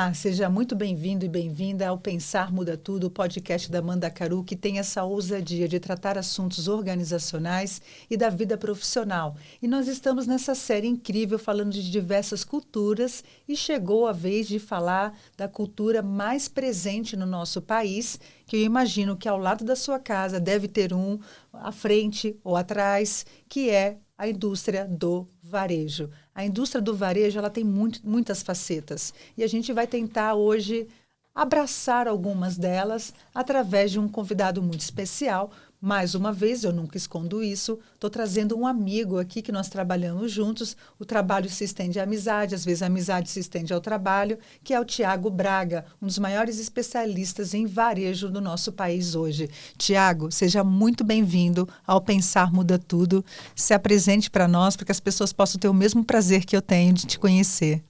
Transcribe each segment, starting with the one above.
Olá, seja muito bem-vindo e bem-vinda ao Pensar Muda Tudo, o podcast da Mandacaru, que tem essa ousadia de tratar assuntos organizacionais e da vida profissional. E nós estamos nessa série incrível falando de diversas culturas e chegou a vez de falar da cultura mais presente no nosso país, que eu imagino que ao lado da sua casa deve ter um à frente ou atrás, que é a indústria do varejo. A indústria do varejo ela tem muitas facetas e a gente vai tentar hoje abraçar algumas delas através de um convidado muito especial. Mais uma vez, eu nunca escondo isso, estou trazendo um amigo aqui que nós trabalhamos juntos. O trabalho se estende à amizade, às vezes a amizade se estende ao trabalho, que é o Tiago Braga, um dos maiores especialistas em varejo do nosso país hoje. Tiago, seja muito bem-vindo ao Pensar Muda Tudo. Se apresente para nós, para que as pessoas possam ter o mesmo prazer que eu tenho de te conhecer.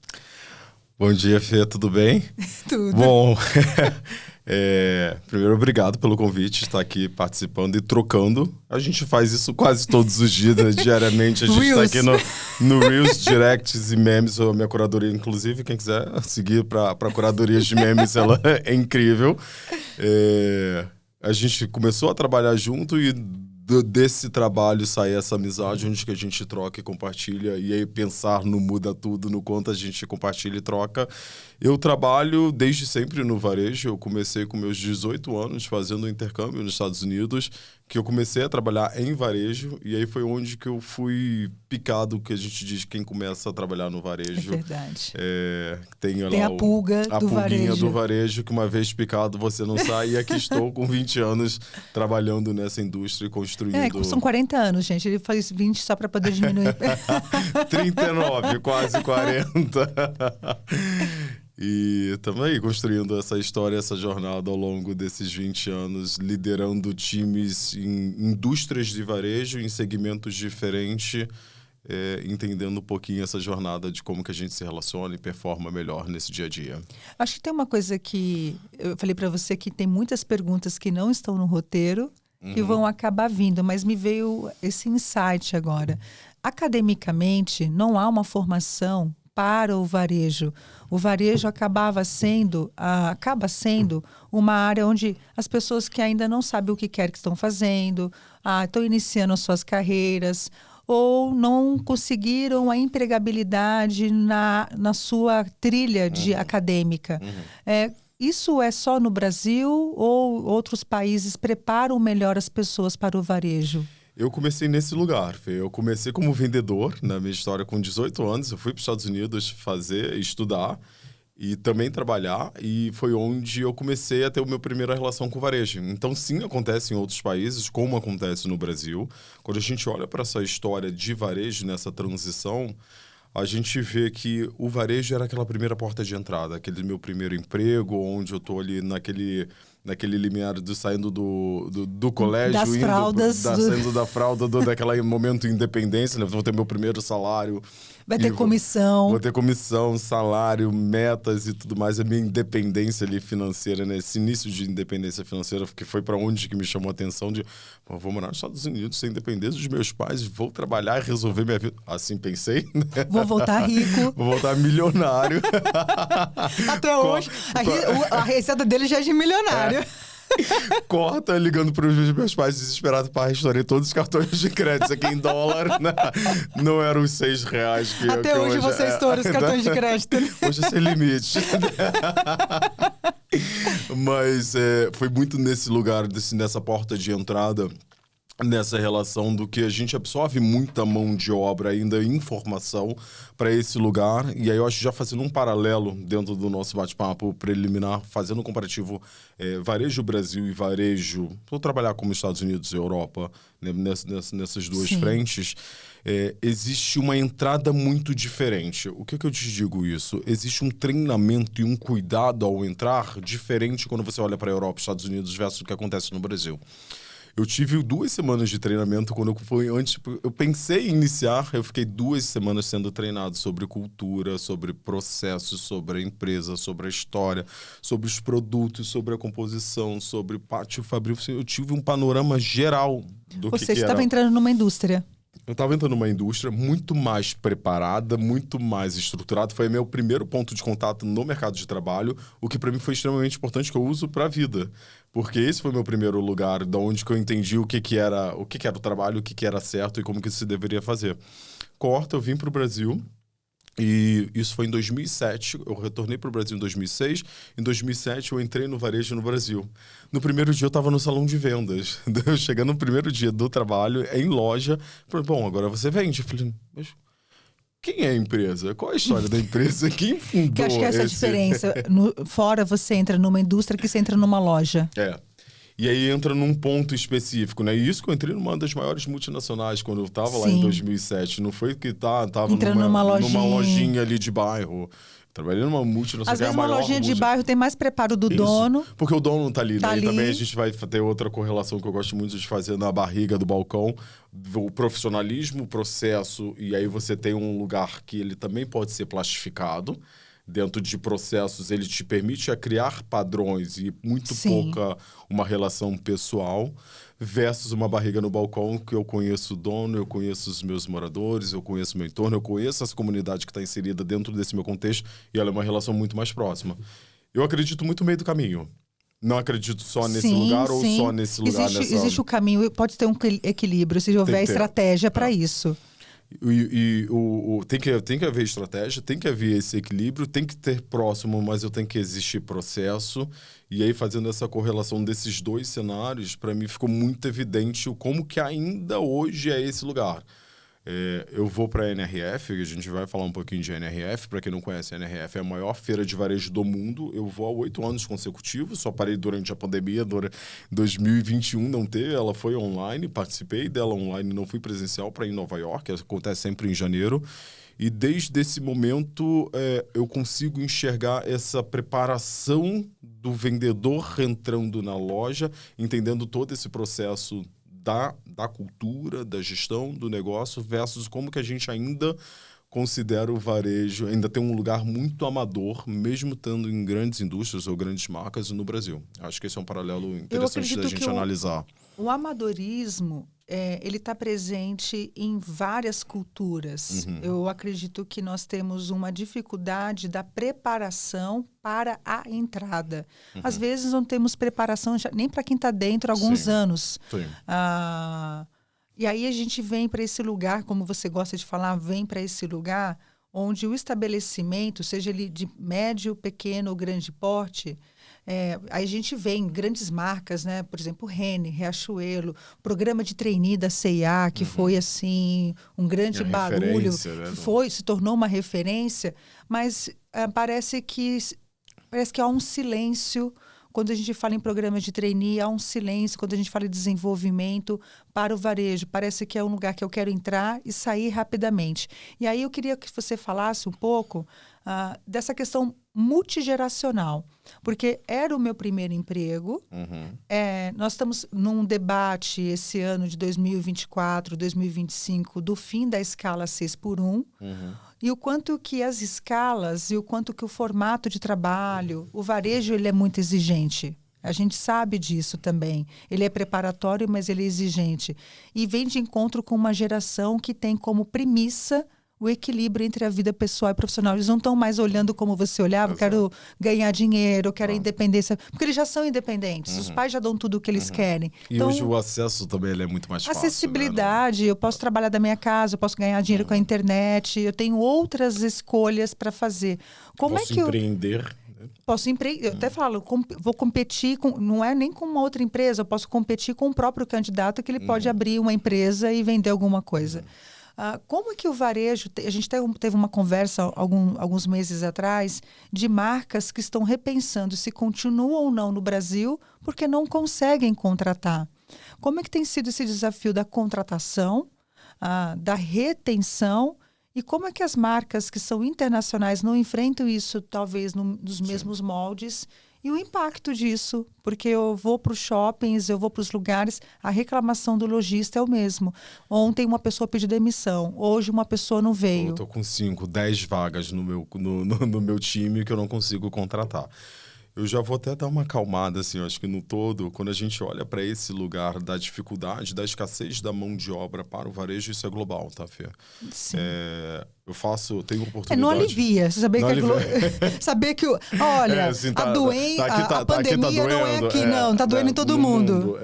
Bom dia, Fê, tudo bem? Tudo. Bom, primeiro, obrigado pelo convite, estar aqui participando e trocando. A gente faz isso quase todos os dias, né? Diariamente. A gente está aqui no Reels, Directs e Memes, a minha curadoria, inclusive, quem quiser seguir para curadoria de memes, ela é incrível. A gente começou a trabalhar junto e desse trabalho sai essa amizade onde que a gente troca e compartilha, e aí pensar no Muda Tudo, no quanto a gente compartilha e troca. Eu trabalho desde sempre no varejo. Eu comecei com meus 18 anos fazendo intercâmbio nos Estados Unidos, que eu comecei a trabalhar em varejo, e aí foi onde que eu fui picado, que a gente diz quem começa a trabalhar no varejo. É verdade. Tem a pulga do pulguinha varejo. do varejo, que uma vez picado você não sai, e aqui estou com 20 anos trabalhando nessa indústria e construindo... São 40 anos, gente. Ele faz 20 só para poder diminuir. 39, quase 40. E estamos aí construindo essa história, essa jornada ao longo desses 20 anos, liderando times em indústrias de varejo, em segmentos diferentes, entendendo um pouquinho essa jornada de como que a gente se relaciona e performa melhor nesse dia a dia. Acho que tem uma coisa que eu falei para você, que tem muitas perguntas que não estão no roteiro, que vão acabar vindo, mas me veio esse insight agora. Academicamente, não há uma formação para o varejo. O varejo acaba sendo uma área onde as pessoas que ainda não sabem o que quer que estão fazendo, estão iniciando as suas carreiras, ou não conseguiram a empregabilidade na sua trilha acadêmica. Isso é só no Brasil ou outros países preparam melhor as pessoas para o varejo? Eu comecei nesse lugar, Fê. Eu comecei como vendedor, na minha história, com 18 anos. Eu fui para os Estados Unidos estudar e também trabalhar. E foi onde eu comecei a ter a minha primeira relação com o varejo. Então, sim, acontece em outros países, como acontece no Brasil. Quando a gente olha para essa história de varejo, nessa transição, a gente vê que o varejo era aquela primeira porta de entrada, aquele meu primeiro emprego, onde eu estou ali naquele limiar saindo do colégio, das fraldas, saindo da fralda, daquele momento de independência, né? Vou ter meu primeiro salário. Vai ter comissão. Vou ter comissão, salário, metas e tudo mais. A minha independência ali financeira, né? Esse início de independência financeira, que foi para onde que me chamou a atenção de, vou morar nos Estados Unidos, ser independente dos meus pais, vou trabalhar e resolver minha vida. Assim pensei, né? Vou voltar rico. Vou voltar milionário. Até hoje, a receita dele já é de milionário. Corta ligando para os meus pais desesperados para restaurar todos os cartões de crédito aqui em dólar, né? Não eram os R$6 que até que hoje você estoura os cartões de crédito. Hoje é sem limite. Mas foi muito nesse lugar, nessa porta de entrada, nessa relação do que a gente absorve muita mão de obra ainda, informação para esse lugar. E aí eu acho, já fazendo um paralelo dentro do nosso bate-papo preliminar, fazendo um comparativo varejo Brasil e varejo, vou trabalhar como Estados Unidos e Europa, né, nessas duas frentes, existe uma entrada muito diferente. O que eu te digo isso? Existe um treinamento e um cuidado ao entrar diferente quando você olha para a Europa e Estados Unidos versus o que acontece no Brasil. Eu tive 2 semanas de treinamento quando eu pensei em iniciar, eu fiquei 2 semanas sendo treinado sobre cultura, sobre processos, sobre a empresa, sobre a história, sobre os produtos, sobre a composição, sobre pátio fabril. Eu tive um panorama geral do que era. Você estava entrando numa indústria. Eu estava entrando numa indústria muito mais preparada, muito mais estruturada. Foi meu primeiro ponto de contato no mercado de trabalho, o que para mim foi extremamente importante, que eu uso para a vida. Porque esse foi meu primeiro lugar, de onde que eu entendi o que era o trabalho, o que era certo e como que isso se deveria fazer. Corta, eu vim para o Brasil. E isso foi em 2007, eu retornei para o Brasil em 2006. Em 2007 eu entrei no varejo no Brasil. No primeiro dia eu estava no salão de vendas. Chegando no primeiro dia do trabalho, em loja, falei, bom, agora você vende. Eu falei, mas quem é a empresa? Qual é a história da empresa? Quem fundou Que acho que essa é a diferença. Fora você entra numa indústria que você entra numa loja. É. E aí entra num ponto específico, né? E isso que eu entrei numa das maiores multinacionais quando eu estava lá em 2007. Não foi que tava numa lojinha ali de bairro. Trabalhei numa multinacional. Às vezes uma lojinha de bairro tem mais preparo do dono. Porque o dono tá ali, tá né? ali. E também a gente vai ter outra correlação que eu gosto muito de fazer na barriga do balcão. O profissionalismo, o processo. E aí você tem um lugar que ele também pode ser plastificado. Dentro de processos, ele te permite criar padrões e muito pouca uma relação pessoal, versus uma barriga no balcão que eu conheço o dono, eu conheço os meus moradores, eu conheço o meu entorno, eu conheço essa comunidade que está inserida dentro desse meu contexto e ela é uma relação muito mais próxima. Eu acredito muito no meio do caminho. Não acredito só nesse lugar ou só nesse lugar. Existe o caminho, pode ter um equilíbrio, se houver estratégia para isso. Tem que haver estratégia, tem que haver esse equilíbrio, tem que ter próximo, mas eu tenho que existir processo. E aí, fazendo essa correlação desses dois cenários, para mim ficou muito evidente como que ainda hoje é esse lugar. Eu vou para a NRF, a gente vai falar um pouquinho de NRF. Para quem não conhece, a NRF é a maior feira de varejo do mundo. Eu vou há 8 anos consecutivos, só parei durante a pandemia, 2021 não teve, ela foi online, participei dela online, não fui presencial para ir em Nova York, acontece sempre em janeiro. E desde esse momento eu consigo enxergar essa preparação do vendedor entrando na loja, entendendo todo esse processo da cultura, da gestão do negócio, versus como que a gente ainda considera o varejo, ainda tem um lugar muito amador, mesmo estando em grandes indústrias ou grandes marcas no Brasil. Acho que esse é um paralelo interessante da gente analisar. O amadorismo, ele está presente em várias culturas. Uhum. Eu acredito que nós temos uma dificuldade da preparação para a entrada. Uhum. Às vezes não temos preparação nem para quem está dentro há alguns anos. Sim. E aí a gente vem para esse lugar, como você gosta de falar, vem para esse lugar onde o estabelecimento, seja ele de médio, pequeno ou grande porte, aí a gente vê em grandes marcas, né? Por exemplo, Rene, Riachuelo, programa de trainee da C&A, que foi assim um grande barulho, né? Se tornou uma referência, mas parece que há um silêncio. Quando a gente fala em programa de trainee, há um silêncio. Quando a gente fala em desenvolvimento para o varejo, parece que é um lugar que eu quero entrar e sair rapidamente. E aí eu queria que você falasse um pouco dessa questão multigeracional, porque era o meu primeiro emprego. Uhum. Nós estamos num debate esse ano de 2024, 2025, do fim da escala 6x1. Uhum. E o quanto que as escalas e o quanto que o formato de trabalho, o varejo, ele é muito exigente. A gente sabe disso também. Ele é preparatório, mas ele é exigente. E vem de encontro com uma geração que tem como premissa o equilíbrio entre a vida pessoal e profissional. Eles não estão mais olhando como você olhava, eu quero ganhar dinheiro, eu quero a independência. Porque eles já são independentes, os pais já dão tudo o que eles querem. E então, hoje o acesso também ele é muito mais fácil. Acessibilidade, né? Eu posso trabalhar da minha casa, eu posso ganhar dinheiro com a internet, eu tenho outras escolhas para fazer. Posso empreender. Posso empreender. Eu até falo, vou competir não é nem com uma outra empresa, eu posso competir com o próprio candidato que ele pode abrir uma empresa e vender alguma coisa. Como é que o varejo... A gente teve uma conversa alguns meses atrás de marcas que estão repensando se continuam ou não no Brasil porque não conseguem contratar. Como é que tem sido esse desafio da contratação, da retenção, e como é que as marcas que são internacionais não enfrentam isso, talvez, nos mesmos moldes, e o impacto disso? Porque eu vou para os shoppings, eu vou para os lugares, a reclamação do lojista é o mesmo. Ontem uma pessoa pediu demissão, hoje uma pessoa não veio. Eu estou com 5, 10 vagas no meu time que eu não consigo contratar. Eu já vou até dar uma acalmada, assim, eu acho que no todo, quando a gente olha para esse lugar da dificuldade, da escassez da mão de obra para o varejo, isso é global, tá, Fê? Sim. Tenho oportunidade... Não alivia. Você saber não que alivia. saber que, olha, assim, a pandemia não é aqui, não. Tá doendo em todo mundo.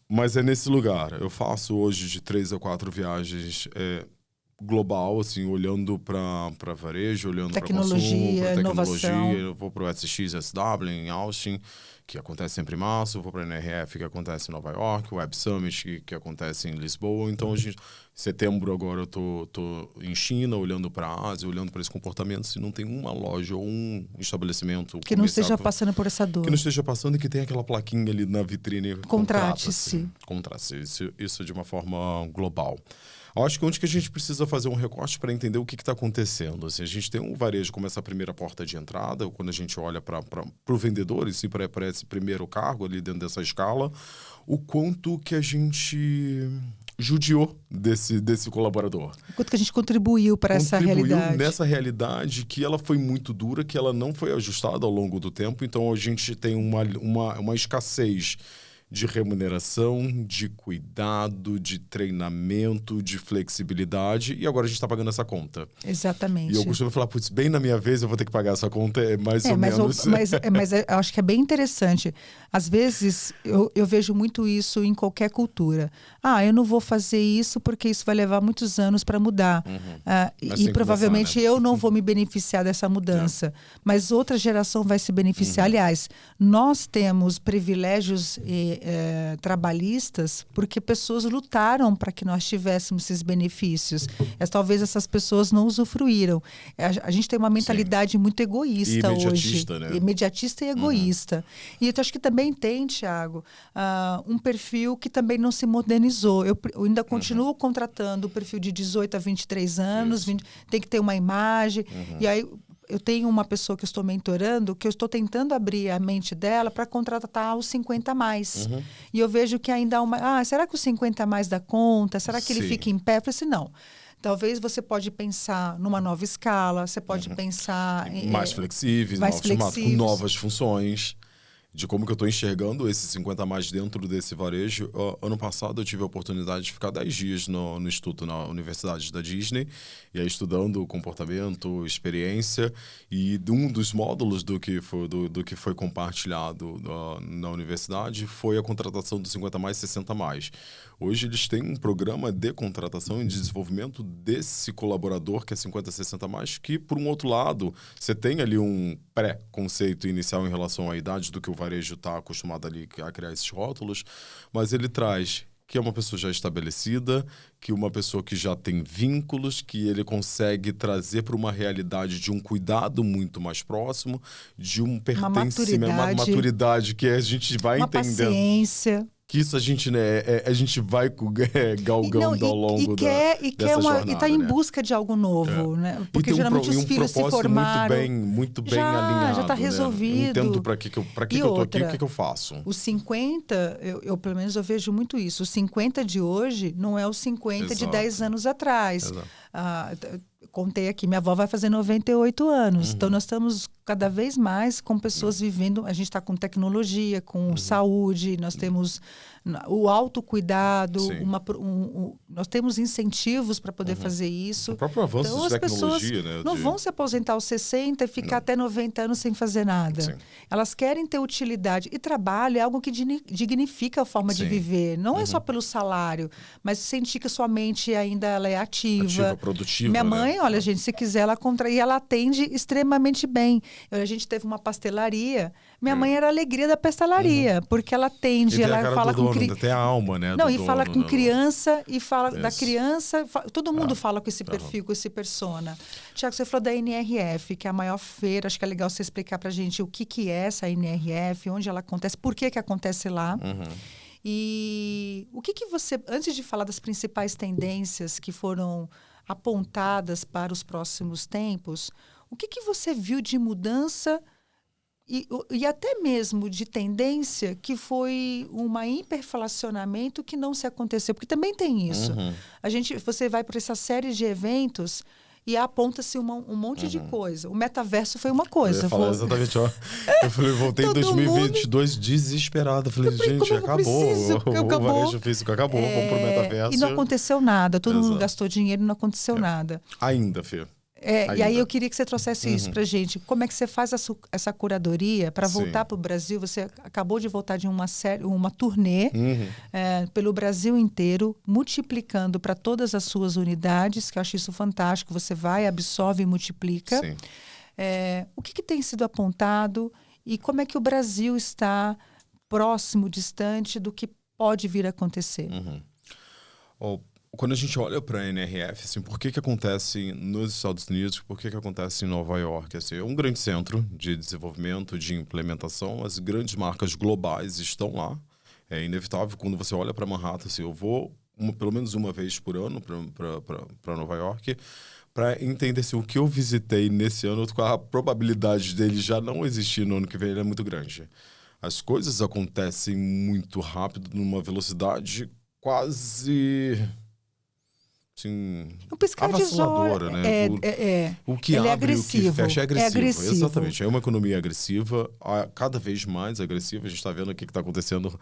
Mas é nesse lugar. Eu faço hoje de 3 a 4 viagens global, assim, olhando para varejo, olhando para consumo, para tecnologia. Eu vou para o SXSW em Austin, que acontece sempre em março. Eu vou para a NRF, que acontece em Nova York. O Web Summit, que acontece em Lisboa. Então, setembro agora eu tô em China, olhando para a Ásia, olhando para esse comportamento. Se não tem uma loja ou um estabelecimento que não esteja passando por essa dor. Que não esteja passando e que tem aquela plaquinha ali na vitrine. Contrate-se. Contrate-se. Isso de uma forma global. Acho que onde que a gente precisa fazer um recorte para entender o que está acontecendo. Assim, a gente tem um varejo como essa primeira porta de entrada, quando a gente olha para o vendedor, e para esse primeiro cargo ali dentro dessa escala, o quanto que a gente judiou desse colaborador. O quanto que a gente contribuiu para essa realidade. Nessa realidade que ela foi muito dura, que ela não foi ajustada ao longo do tempo. Então, a gente tem uma escassez de remuneração, de cuidado, de treinamento, de flexibilidade, e agora a gente está pagando essa conta. Exatamente. E eu costumo falar, putz, bem na minha vez eu vou ter que pagar essa conta, mais ou menos. Mas eu acho que é bem interessante. Às vezes, eu vejo muito isso em qualquer cultura. Eu não vou fazer isso porque isso vai levar muitos anos para mudar. E provavelmente eu não vou me beneficiar dessa mudança. Mas outra geração vai se beneficiar. Aliás, nós temos privilégios trabalhistas porque pessoas lutaram para que nós tivéssemos esses benefícios. Talvez essas pessoas não usufruíram. A gente tem uma mentalidade muito egoísta hoje. Né? Imediatista e egoísta. E eu acho que também tem, Thiago, um perfil que também não se modernizou. Eu ainda continuo contratando o perfil de 18 a 23 anos, tem que ter uma imagem. E aí eu tenho uma pessoa que eu estou mentorando, que eu estou tentando abrir a mente dela para contratar os 50 a mais. E eu vejo que ainda há uma... será que os 50 a mais dá conta? Será que ele fica em pé? Eu falei assim, não. Talvez você pode pensar numa nova escala, você pode pensar... mais flexíveis, com novas funções. De como que eu estou enxergando esses 50 a mais dentro desse varejo. Ano passado eu tive a oportunidade de ficar 10 dias no instituto, na Universidade da Disney, e aí estudando comportamento, experiência, e um dos módulos do que foi compartilhado na universidade foi a contratação dos 50 a mais, 60 a mais. Hoje eles têm um programa de contratação e de desenvolvimento desse colaborador que é 50 a 60 a mais, que por um outro lado, você tem ali um pré-conceito inicial em relação à idade do que o varejo está acostumado ali a criar esses rótulos, mas ele traz que é uma pessoa já estabelecida, que uma pessoa que já tem vínculos, que ele consegue trazer para uma realidade de um cuidado muito mais próximo, de um pertencimento, uma maturidade que a gente vai entendendo. Uma paciência. Que isso a gente vai galgando ao longo dessa jornada. E está em busca de algo novo, né? Porque geralmente os filhos se formaram. Muito bem alinhado. Já está resolvido. Né? Entendo para que eu estou aqui, o que eu faço. Os 50, eu pelo menos eu vejo muito isso. Os 50 de hoje não é os 50 de 10 anos atrás. Contei aqui, minha avó vai fazer 98 anos. Então, nós estamos cada vez mais com pessoas vivendo... A gente está com tecnologia, com saúde, nós temos o autocuidado, nós temos incentivos para poder fazer isso. O próprio avanço então, de tecnologia, né? Não vão se aposentar aos 60 e ficar até 90 anos sem fazer nada. Sim. Elas querem ter utilidade. E trabalho é algo que dignifica a forma de viver. Não é só pelo salário, mas sentir que a sua mente ainda ela é ativa. Produtiva. Minha mãe, olha, gente, se quiser, ela contrai, ela atende extremamente bem. A gente teve uma pastelaria. Minha mãe era a alegria da pastelaria, porque ela atende, ela fala com até a alma, né? Não, e fala com criança, e fala da criança. Todo mundo fala com esse perfil, com esse persona. Tiago, você falou da NRF, que é a maior feira. Acho que é legal você explicar pra gente o que é essa NRF, onde ela acontece, por que acontece lá. E o que você, antes de falar das principais tendências que foram apontadas para os próximos tempos, o que você viu de mudança e até mesmo de tendência que foi um hiperflacionamento que não se aconteceu? Porque também tem isso. Você vai para essa série de eventos e aponta-se um monte de coisa. O metaverso foi uma coisa. Eu ia falar exatamente, ó. Eu falei, voltei em 2022 desesperado. Eu falei, gente, acabou. O varejo físico acabou, vamos pro metaverso. E não aconteceu nada. Todo mundo gastou dinheiro e não aconteceu nada. Ainda, Fê. E aí eu queria que você trouxesse isso pra gente. Como é que você faz essa curadoria para voltar para o Brasil? Você acabou de voltar de uma turnê pelo Brasil inteiro, multiplicando para todas as suas unidades, que eu acho isso fantástico. Você vai, absorve e multiplica. Sim. O que tem sido apontado e como é que o Brasil está próximo, distante do que pode vir a acontecer? Quando a gente olha para a NRF, assim, por que acontece nos Estados Unidos, por que acontece em Nova York? Assim, é um grande centro de desenvolvimento, de implementação, as grandes marcas globais estão lá. É inevitável, quando você olha para Manhattan, assim, eu vou pelo menos uma vez por ano para Nova York, para entender se o que eu visitei nesse ano, a probabilidade dele já não existir no ano que vem é muito grande. As coisas acontecem muito rápido, numa velocidade quase... Assim, avassaladora, né? O que ele abre e o que fecha é agressivo. Exatamente. É uma economia agressiva, cada vez mais agressiva. A gente está vendo o que está acontecendo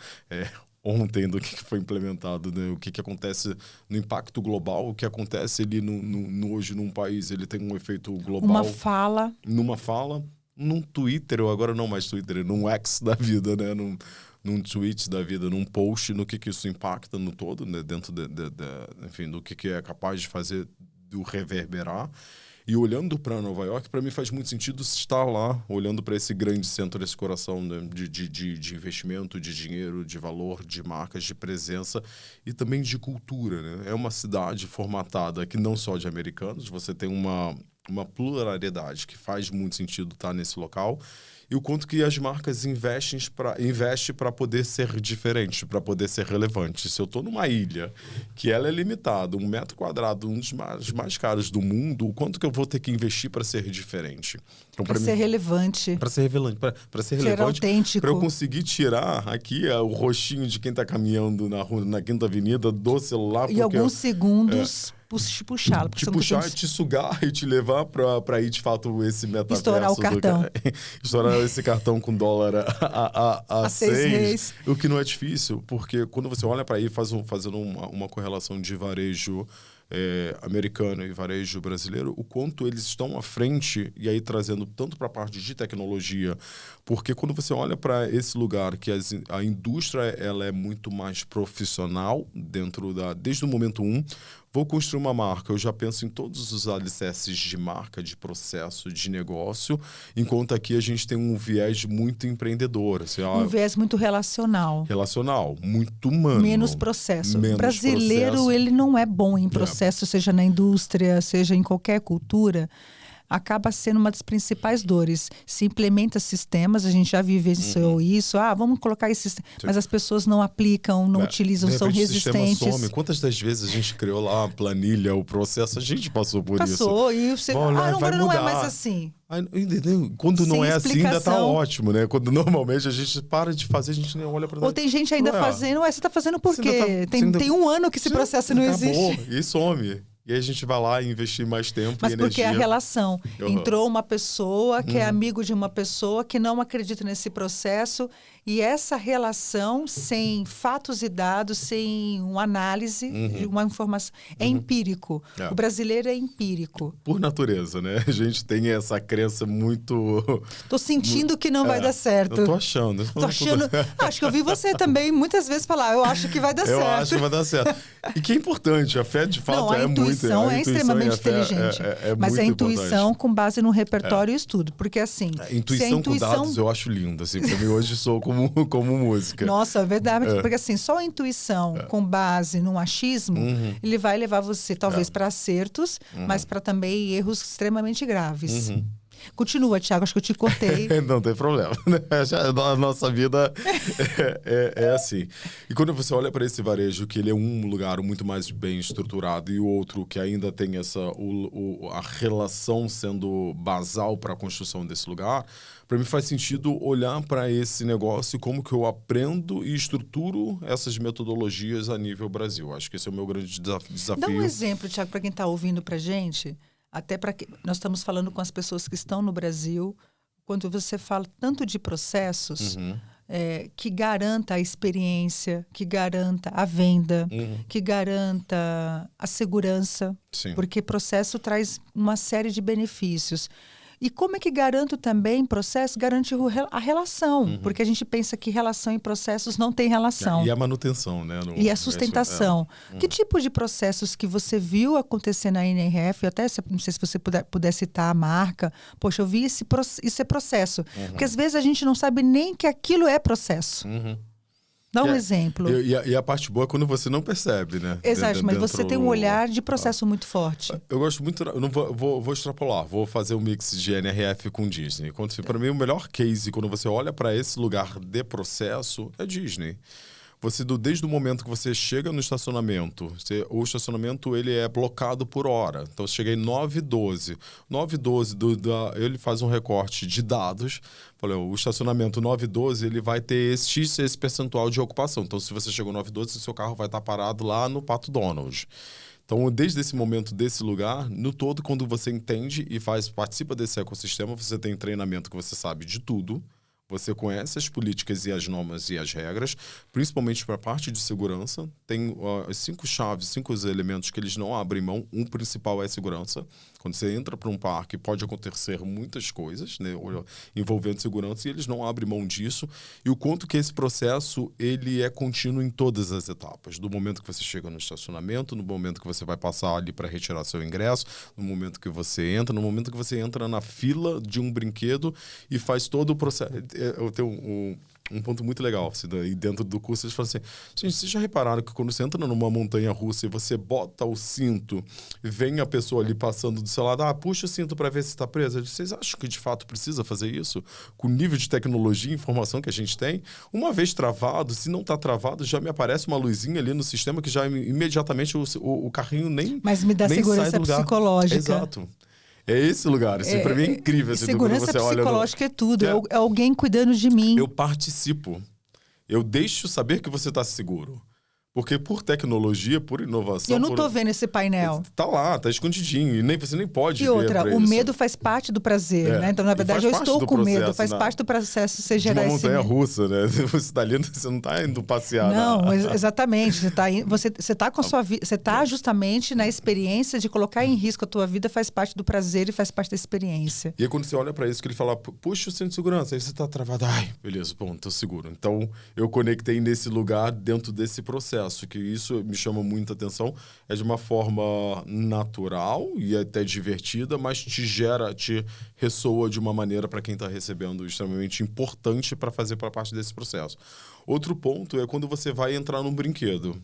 ontem, do que foi implementado, né? O que acontece no impacto global, o que acontece ali hoje num país. Ele tem um efeito global. Numa fala, num Twitter, ou agora não mais Twitter, num X da vida, né? Num tweet da vida, num post, no que isso impacta no todo, né? Dentro enfim, do que é capaz de fazer, do reverberar. E olhando para Nova York, para mim faz muito sentido estar lá, olhando para esse grande centro, esse coração, né? de investimento, de dinheiro, de valor, de marcas, de presença e também de cultura, né? É uma cidade formatada que não só de americanos, você tem uma pluralidade que faz muito sentido estar nesse local. E o quanto que as marcas investem para poder ser diferente, para poder ser relevante. Se eu estou numa ilha que ela é limitada, 1 metro quadrado, um dos mais caros do mundo, o quanto que eu vou ter que investir para ser diferente? Então, para ser relevante. Para ser relevante, autêntico. Para eu conseguir tirar aqui o rostinho de quem está caminhando na Quinta Avenida do celular. E alguns segundos... puxá-lo. Te puxar, te sugar e te levar para ir, de fato, esse metaverso. Estourar o cartão. Estourar esse cartão com dólar a 6. O que não é difícil, porque quando você olha para aí, fazendo uma correlação de varejo americano e varejo brasileiro, o quanto eles estão à frente, e aí trazendo tanto para a parte de tecnologia, porque quando você olha para esse lugar que a indústria ela é muito mais profissional desde o momento 1, vou construir uma marca, eu já penso em todos os alicerces de marca, de processo, de negócio, enquanto aqui a gente tem um viés muito empreendedor. Assim, um viés muito relacional. Relacional, muito humano. Menos processo. O brasileiro, ele não é bom em processo, seja na indústria, seja em qualquer cultura. Acaba sendo uma das principais dores. Se implementa sistemas, a gente já vivenciou isso. Vamos colocar esse sistema. Mas as pessoas não aplicam, não utilizam, são resistentes. O sistema some. Quantas das vezes a gente criou lá a planilha, o processo, a gente passou por isso. Passou, e você... agora não é mais assim. Quando não é assim, ainda tá ótimo, né? Quando normalmente a gente para de fazer, a gente nem olha para nada. Ou tem gente ainda fazendo, você está fazendo por quê? Tem 1 ano que esse processo não existe. E some. E aí a gente vai lá e investir mais tempo e energia. Mas porque é a relação. Entrou uma pessoa que é amigo de uma pessoa que não acredita nesse processo, e essa relação, sem fatos e dados, sem uma análise, uma informação, é empírico. O brasileiro é empírico. Por natureza, né? A gente tem essa crença muito... Tô sentindo que não vai dar certo. Eu tô achando. Acho que eu vi você também muitas vezes falar, eu acho que vai dar certo. Eu acho que vai dar certo. E que é importante, a fé de fato é muito... A intuição é extremamente inteligente. Mas é a intuição com base no repertório e estudo. Porque assim... Intuição com dados eu acho lindo. Assim, pra mim hoje sou como música. Nossa, é verdade. Porque assim, só a intuição com base no achismo, ele vai levar você talvez para acertos, mas para também erros extremamente graves. Continua, Thiago, acho que eu te cortei. Não tem problema. A nossa vida é assim. E quando você olha para esse varejo, que ele é um lugar muito mais bem estruturado e o outro que ainda tem a relação sendo basal para a construção desse lugar, para mim faz sentido olhar para esse negócio e como que eu aprendo e estruturo essas metodologias a nível Brasil. Acho que esse é o meu grande desafio. Dá um exemplo, Thiago, para quem está ouvindo para gente. até para que nós estamos falando com as pessoas que estão no Brasil, quando você fala tanto de processos que garanta a experiência, que garanta a venda, que garanta a segurança, porque processo traz uma série de benefícios. E como é que garanto também processo? Garante a relação, porque a gente pensa que relação e processos não tem relação. E a manutenção, né? E a sustentação. Que tipo de processos que você viu acontecer na NRF? Eu até não sei se você puder citar a marca. Poxa, eu vi isso é processo. Porque às vezes a gente não sabe nem que aquilo é processo. Dá um exemplo. E a parte boa é quando você não percebe, né? Exato, mas você tem um olhar de processo muito forte. Eu gosto muito... Eu não vou extrapolar. Vou fazer um mix de NRF com Disney. Para mim, o melhor case, quando você olha para esse lugar de processo, é Disney. Desde o momento que você chega no estacionamento, o estacionamento ele é blocado por hora. Então, você chega em 9h12. 9h12, ele faz um recorte de dados. Falei, o estacionamento 9h12, ele vai ter esse percentual de ocupação. Então, se você chegou 9h12, o seu carro vai estar parado lá no Pato Donald. Então, desde esse momento, desse lugar, no todo, quando você entende e participa desse ecossistema, você tem treinamento que você sabe de tudo. Você conhece as políticas e as normas e as regras, principalmente para a parte de segurança. Tem 5 chaves, 5 elementos que eles não abrem mão. Um principal é a segurança. Quando você entra para um parque, pode acontecer muitas coisas, né, envolvendo segurança, e eles não abrem mão disso. E o quanto que esse processo ele é contínuo em todas as etapas. Do momento que você chega no estacionamento, no momento que você vai passar ali para retirar seu ingresso, no momento que você entra, no momento que você entra na fila de um brinquedo e faz todo o processo. Eu tenho um ponto muito legal. E dentro do curso eles falam assim, gente, vocês já repararam que quando você entra numa montanha-russa e você bota o cinto, vem a pessoa ali passando do seu lado, puxa o cinto para ver se está presa. Vocês acham que de fato precisa fazer isso? Com o nível de tecnologia e informação que a gente tem? Uma vez travado, se não está travado, já me aparece uma luzinha ali no sistema que já imediatamente o carrinho nem Mas me dá nem segurança sai do lugar. Psicológica. Exato. É esse lugar. Assim, para mim é incrível. Assim, segurança quando você psicológica olha é tudo. É alguém cuidando de mim. Eu participo. Eu deixo saber que você está seguro. Porque por tecnologia, por inovação... Eu não tô vendo esse painel. Tá lá, tá escondidinho. E você nem pode ver. E outra, o isso. medo faz parte do prazer, né? Então, na verdade, eu estou com medo. Faz parte do processo você gerar esse medo. De uma montanha-russa, né? Você tá ali, você não tá indo passear. Não, exatamente. Você tá com a sua vida... Você tá justamente na experiência de colocar em risco a tua vida, faz parte do prazer e faz parte da experiência. E aí, quando você olha para isso, que ele fala, puxa o cinto de segurança, aí você tá travado. Beleza, bom, tô seguro. Então, eu conectei nesse lugar dentro desse processo. Que isso me chama muita atenção, é de uma forma natural e até divertida, mas te ressoa de uma maneira para quem está recebendo extremamente importante para fazer para parte desse processo. Outro ponto é quando você vai entrar num brinquedo.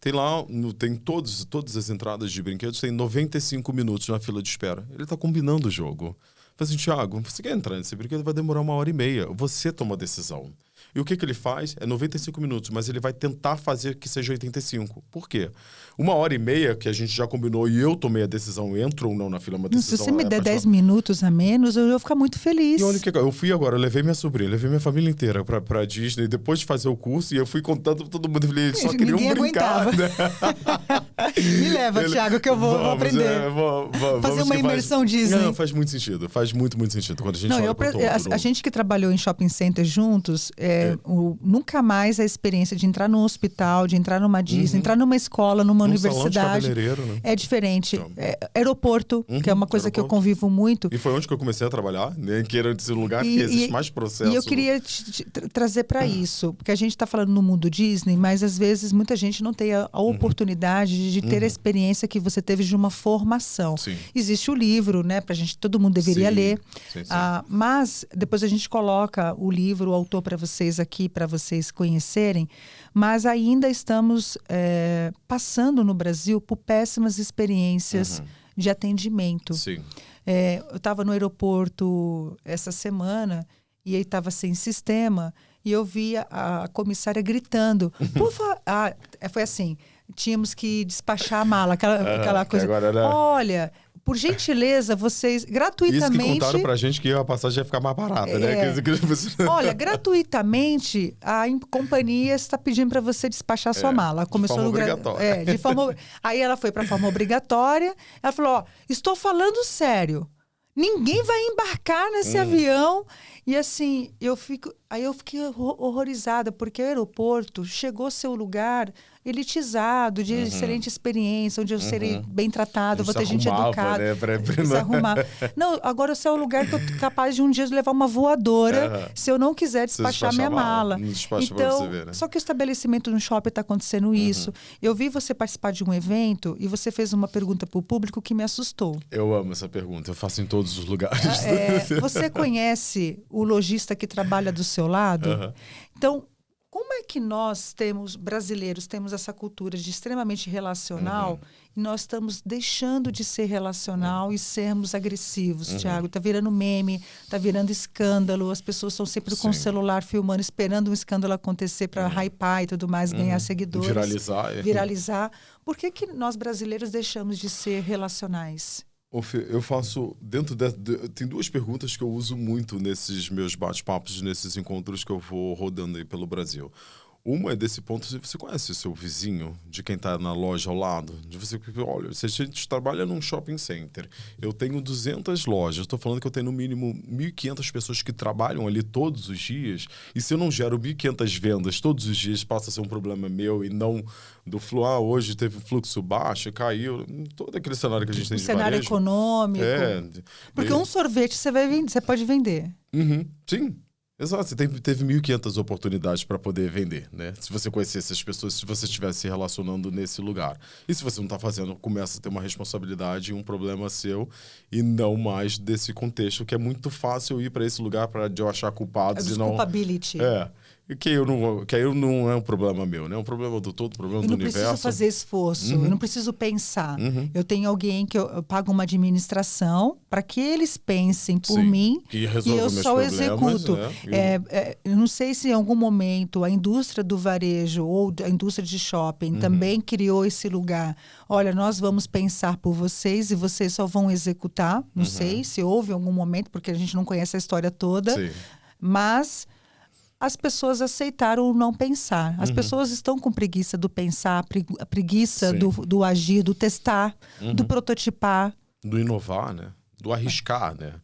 Tem lá, tem todas as entradas de brinquedos, tem 95 minutos na fila de espera. Ele está combinando o jogo. Fala assim, Thiago, você quer entrar nesse brinquedo? Vai demorar 1h30. Você toma a decisão. E o que ele faz? É 95 minutos, mas ele vai tentar fazer que seja 85. Por quê? 1h30 que a gente já combinou e eu tomei a decisão, entro ou não na fila, uma decisão... Se você me der 10 minutos a menos, eu vou ficar muito feliz. E olha que eu fui agora, eu levei minha sobrinha, levei minha família inteira pra Disney, depois de fazer o curso, e eu fui contando pra todo mundo, eles só queriam brincar. Né? Me leva, Thiago, que eu vou aprender. Fazer uma imersão Disney. Não, faz muito sentido, faz muito sentido. Quando a gente olha pra todo, a gente que trabalhou em shopping center juntos, nunca mais a experiência de entrar num hospital, de entrar numa Disney, entrar numa escola, numa universidade, né? é diferente. Então. Aeroporto, que é uma coisa que eu convivo muito. E foi onde que eu comecei a trabalhar, né? Que era esse lugar que existe mais processo. E eu queria te trazer para isso, porque a gente está falando no mundo Disney, mas às vezes muita gente não tem a oportunidade de ter a experiência que você teve de uma formação. Sim. Existe o livro, né? Pra gente, todo mundo deveria ler. Sim. Mas depois a gente coloca o livro, o autor para vocês aqui, para vocês conhecerem. Mas ainda estamos passando no Brasil por péssimas experiências de atendimento. Sim. Eu estava no aeroporto essa semana e aí estava sem sistema e eu vi a comissária gritando. Foi assim, tínhamos que despachar a mala, aquela coisa. Olha, por gentileza, vocês Isso gratuitamente... que contaram pra gente que a passagem ia ficar mais barata, né? Olha, gratuitamente, a companhia está pedindo para você despachar sua mala. Começou de forma no obrigatória. de forma... Aí ela foi para forma obrigatória. Ela falou, ó, estou falando sério. Ninguém vai embarcar nesse avião. E assim, aí eu fiquei horrorizada, porque o aeroporto chegou a ser um lugar elitizado, de excelente experiência, onde eu serei bem tratado, vou ter gente educada. Né? Se arrumar. Não, agora esse é o lugar que eu tô capaz de um dia levar uma voadora se eu não quiser despachar minha mala. Então, ver, né? só que o estabelecimento no shopping está acontecendo isso. Eu vi você participar de um evento e você fez uma pergunta para o público que me assustou. Eu amo essa pergunta, eu faço em todos os lugares. Você conhece o lojista que trabalha do seu lado? Então, como é que nós brasileiros, temos essa cultura de extremamente relacional e nós estamos deixando de ser relacional e sermos agressivos, Thiago? Está virando meme, está virando escândalo, as pessoas estão sempre com o celular filmando, esperando um escândalo acontecer para hypar e tudo mais, ganhar seguidores. Viralizar. Por que nós brasileiros deixamos de ser relacionais? Eu faço, tem duas perguntas que eu uso muito nesses meus bate-papos, nesses encontros que eu vou rodando aí pelo Brasil. Uma é desse ponto, você conhece o seu vizinho, de quem está na loja ao lado? De você, olha, se a gente trabalha num shopping center, eu tenho 200 lojas, estou falando que eu tenho no mínimo 1.500 pessoas que trabalham ali todos os dias, e se eu não gero 1.500 vendas todos os dias, passa a ser um problema meu e não do hoje teve um fluxo baixo, caiu, todo aquele cenário que a gente tem de varejo. Cenário econômico. Porque um sorvete você pode vender. Sim. Exato, você teve 1.500 oportunidades para poder vender, né? Se você conhecesse as pessoas, se você estivesse se relacionando nesse lugar. E se você não está fazendo, começa a ter uma responsabilidade e um problema seu e não mais desse contexto, que é muito fácil ir para esse lugar para eu achar culpados e não... Culpability. Que aí não é um problema meu, né? É um problema do todo, um problema do universo. Eu não preciso fazer esforço, eu não preciso pensar. Eu tenho alguém que eu pago uma administração para que eles pensem por mim e eu só executo. Né? Eu não sei se em algum momento a indústria do varejo ou a indústria de shopping também criou esse lugar. Olha, nós vamos pensar por vocês e vocês só vão executar. Não sei se houve algum momento, porque a gente não conhece a história toda. Mas... as pessoas aceitaram o não pensar. As pessoas estão com preguiça do pensar, a preguiça do agir, do testar, do prototipar. Do inovar, né? Do arriscar, né?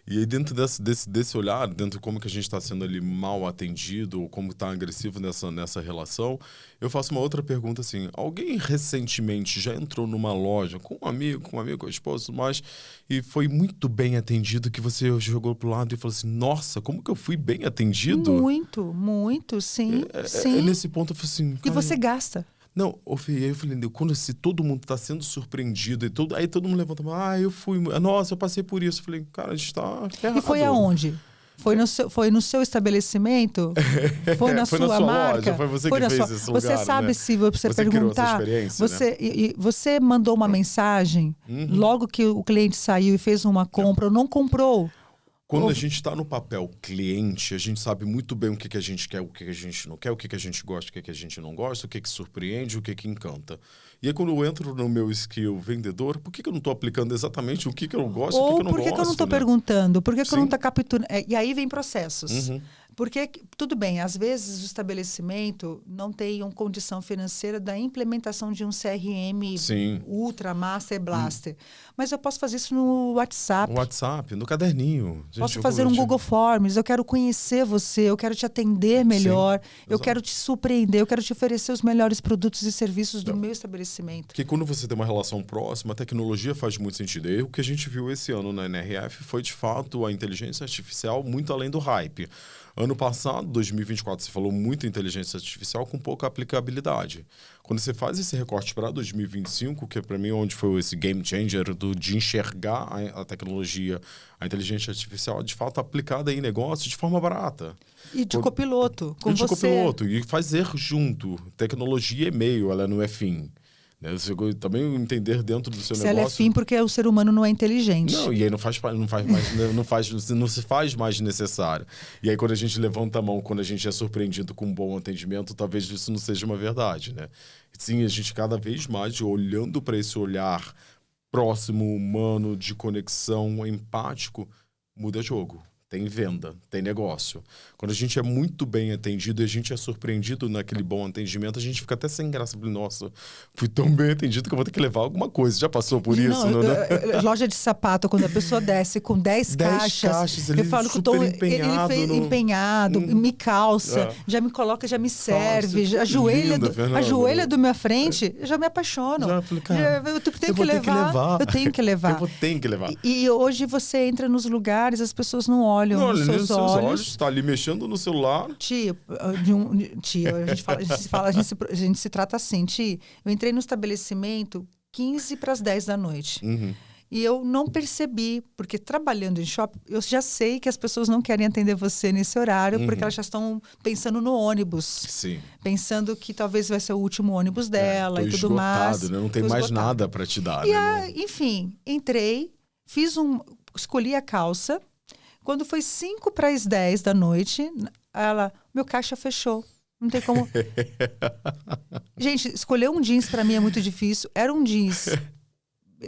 E aí dentro desse olhar, dentro de como que a gente está sendo ali mal atendido, ou como está agressivo nessa relação, eu faço uma outra pergunta assim, alguém recentemente já entrou numa loja com um amigo, com a esposa, mas e foi muito bem atendido que você jogou pro lado e falou assim, nossa, como que eu fui bem atendido? Muito, sim. É nesse ponto eu falei assim... E você gasta. Não, aí eu falei, se todo mundo está sendo surpreendido, aí todo mundo levanta, nossa, eu passei por isso. Eu falei, cara, a gente está ferrado. E foi aonde? Foi no seu estabelecimento? Foi na sua marca? Loja, foi você que fez esse lugar, você sabe, né? Se você perguntar, você mandou uma mensagem, logo que o cliente saiu e fez uma compra ou não comprou? Quando a gente está no papel cliente, a gente sabe muito bem o que a gente quer, o que a gente não quer, o que a gente gosta, o que a gente não gosta, o que surpreende, o que encanta. E aí, quando eu entro no meu skill vendedor, por que eu não estou aplicando exatamente o que eu gosto e o que eu não gosto? Ou por que eu não estou perguntando? Por que eu não estou capturando? E aí vem processos. Porque, tudo bem, às vezes o estabelecimento não tem uma condição financeira da implementação de um CRM Ultra, Master, Blaster. Mas eu posso fazer isso no WhatsApp. No caderninho. Posso fazer um Google Forms. Eu quero conhecer você, eu quero te atender melhor, eu quero te surpreender, eu quero te oferecer os melhores produtos e serviços do meu estabelecimento. Porque quando você tem uma relação próxima, a tecnologia faz muito sentido. E o que a gente viu esse ano na NRF foi, de fato, a inteligência artificial muito além do hype. Ano passado, 2024, você falou muito em inteligência artificial com pouca aplicabilidade. Quando você faz esse recorte para 2025, que para mim onde foi esse game changer de enxergar a tecnologia, a inteligência artificial, de fato aplicada em negócios de forma barata. E de copiloto, com você. Copiloto, e fazer junto. Tecnologia é meio, ela não é fim. Você também entender dentro do seu negócio... ela é fim porque o ser humano não é inteligente. Não, e aí não se faz mais necessário. E aí quando a gente levanta a mão, quando a gente é surpreendido com um bom atendimento, talvez isso não seja uma verdade, né? Sim, a gente cada vez mais olhando para esse olhar próximo, humano, de conexão, empático, muda jogo. Tem venda, tem negócio. Quando a gente é muito bem atendido e a gente é surpreendido naquele bom atendimento, a gente fica até sem graça. Nossa, fui tão bem atendido que eu vou ter que levar alguma coisa. Já passou por isso, não? Loja de sapato, quando a pessoa desce com 10 caixas, eu falo que ele empenhado, me calça, já me coloca, já me serve, Nossa, ajoelha do minha frente, eu já me apaixono. Já falei, cara, eu tenho que levar. Eu tenho que levar. Eu vou ter que levar. E hoje você entra nos lugares, as pessoas não olham nos seus olhos. Tá ali mexendo no celular. Tio, a gente se trata assim, tio. Eu entrei no estabelecimento 15 para as 10 da noite. E eu não percebi, porque trabalhando em shopping, eu já sei que as pessoas não querem atender você nesse horário, porque elas já estão pensando no ônibus. Sim. Pensando que talvez vai ser o último ônibus dela e tudo mais. Né? Não tem mais nada para te dar. Enfim, entrei, escolhi a calça. Quando foi 5 para as 10 da noite, meu caixa fechou. Não tem como. Gente, escolher um jeans para mim é muito difícil. Era um jeans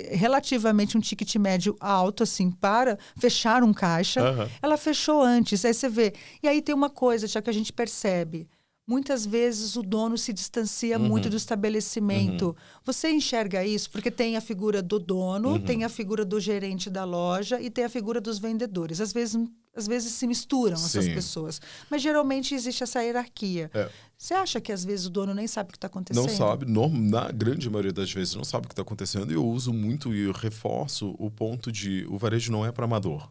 relativamente um ticket médio alto, assim, para fechar um caixa. Ela fechou antes. Aí você vê. E aí tem uma coisa, já que a gente percebe. Muitas vezes o dono se distancia muito do estabelecimento. Você enxerga isso porque tem a figura do dono, tem a figura do gerente da loja e tem a figura dos vendedores. Às vezes se misturam essas pessoas. Mas geralmente existe essa hierarquia. Você acha que às vezes o dono nem sabe o que está acontecendo? Não sabe. Na grande maioria das vezes não sabe o que está acontecendo. E eu uso muito e eu reforço o ponto de o varejo não é para amador.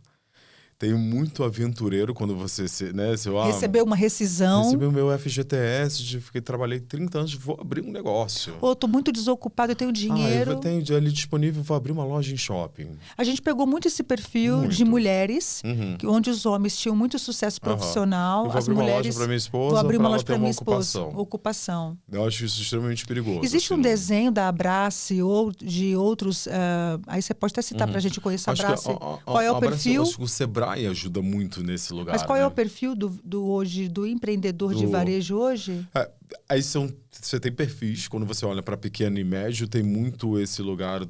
Tem muito aventureiro quando você... recebeu uma rescisão. Recebeu o meu FGTS, trabalhei 30 anos, vou abrir um negócio. Estou muito desocupado, eu tenho dinheiro. Eu tenho ali disponível, vou abrir uma loja em shopping. A gente pegou muito esse perfil de mulheres, onde os homens tinham muito sucesso profissional. As mulheres... Vou abrir uma loja para minha esposa, ocupação. Eu acho isso extremamente perigoso. Existe um desenho da Abrace ou de outros... aí você pode até citar para a gente conhecer a Abrace. Qual é o perfil? Acho que o Sebrae ajuda muito nesse lugar. Mas qual é o perfil do empreendedor de varejo hoje? Aí você tem perfis, quando você olha para pequeno e médio, tem muito esse lugar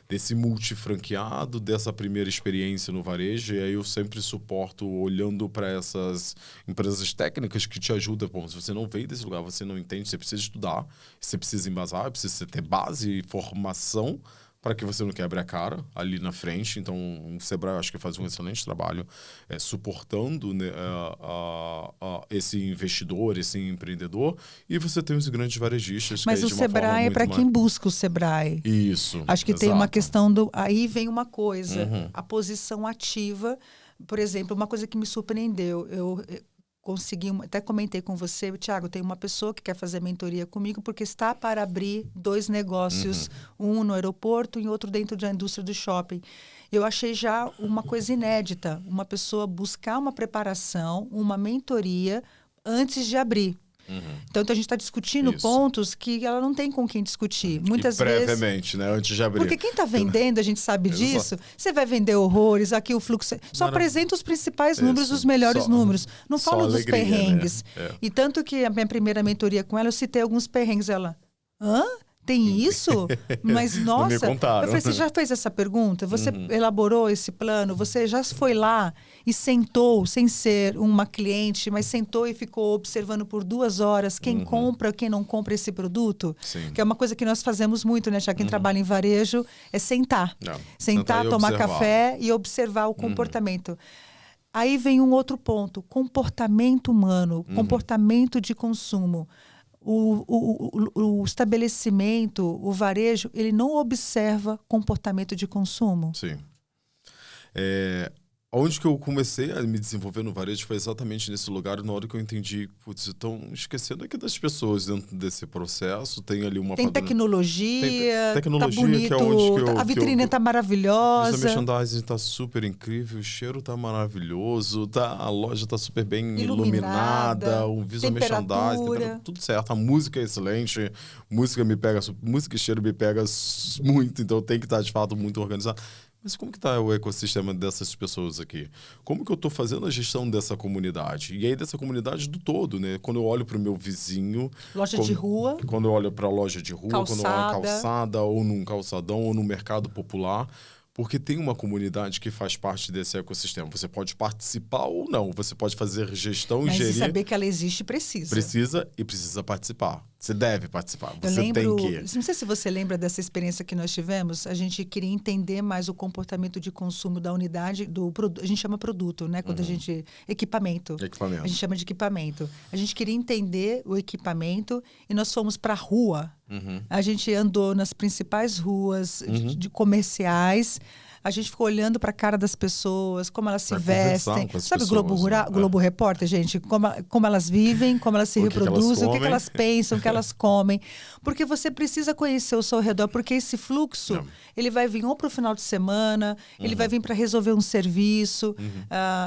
desse multifranqueado, dessa primeira experiência no varejo, e aí eu sempre suporto olhando para essas empresas técnicas que te ajudam. Bom, se você não veio desse lugar, você não entende, você precisa estudar, você precisa embasar, precisa ter base e formação para que você não quebre a cara ali na frente. Então, o Sebrae, eu acho que faz um excelente trabalho suportando, né, esse investidor, esse empreendedor. E você tem os grandes varejistas. Mas o Sebrae é para quem busca o Sebrae. Isso. Acho que tem uma questão Aí vem uma coisa, a posição ativa. Por exemplo, uma coisa que me surpreendeu, eu consegui, até comentei com você, Thiago, tem uma pessoa que quer fazer mentoria comigo porque está para abrir 2 negócios, um no aeroporto e outro dentro da indústria do shopping. Eu achei já uma coisa inédita, uma pessoa buscar uma preparação, uma mentoria antes de abrir. Então a gente está discutindo pontos que ela não tem com quem discutir. Muitas previamente, vezes, né? Antes de abrir. Porque quem está vendendo, a gente sabe disso, você vai vender horrores, aqui o fluxo... Só apresenta os principais números, os melhores números. Não fala dos perrengues. Né? E tanto que a minha primeira mentoria com ela, eu citei alguns perrengues. Ela, tem isso? Mas, nossa... Me contaram. Eu falei, você já fez essa pergunta? Você elaborou esse plano? Você já foi lá e sentou, sem ser uma cliente, mas sentou e ficou observando por 2 horas quem compra, quem não compra esse produto? Sim. Que é uma coisa que nós fazemos muito, né? Já quem trabalha em varejo é sentar. Sentar, tomar café e observar o comportamento. Aí vem um outro ponto, comportamento humano, comportamento de consumo. O estabelecimento, o varejo, ele não observa comportamento de consumo. Sim. Onde que eu comecei a me desenvolver no varejo foi exatamente nesse lugar, na hora que eu entendi, putz, estão esquecendo aqui das pessoas dentro desse processo, tem ali uma... Tem tecnologia, tecnologia, tá bonito, que é onde a vitrine tá maravilhosa. A merchandising tá super incrível, o cheiro tá maravilhoso, a loja tá super bem iluminada, o visual merchandising, tudo certo, a música é excelente, música e cheiro me pega muito, então tem que estar de fato muito organizado. Mas como que está o ecossistema dessas pessoas aqui? Como que eu estou fazendo a gestão dessa comunidade? E aí dessa comunidade do todo, né? Quando eu olho para o meu vizinho... Loja de rua. Quando eu olho para a loja de rua, Calçada. quando eu olho na calçada, ou num calçadão, ou no mercado popular... Porque tem uma comunidade que faz parte desse ecossistema. Você pode participar ou não. Você pode fazer gestão e gerir. Mas saber que ela existe, precisa. Precisa participar. Você deve participar. Você lembro, tem que... Não sei se você lembra dessa experiência que nós tivemos. A gente queria entender mais o comportamento de consumo da unidade, a gente chama produto, né? Quando a gente... Equipamento. A gente chama de equipamento. A gente queria entender o equipamento e nós fomos para a rua. A gente andou nas principais ruas de comerciais. A gente ficou olhando para a cara das pessoas, como elas se vestem. Sabe o Globo Rural, Globo Repórter, gente? Como elas vivem, como elas se reproduzem, o que elas pensam, o que elas comem. Porque você precisa conhecer o seu redor, porque esse fluxo, ele vai vir ou para o final de semana, ele vai vir para resolver um serviço.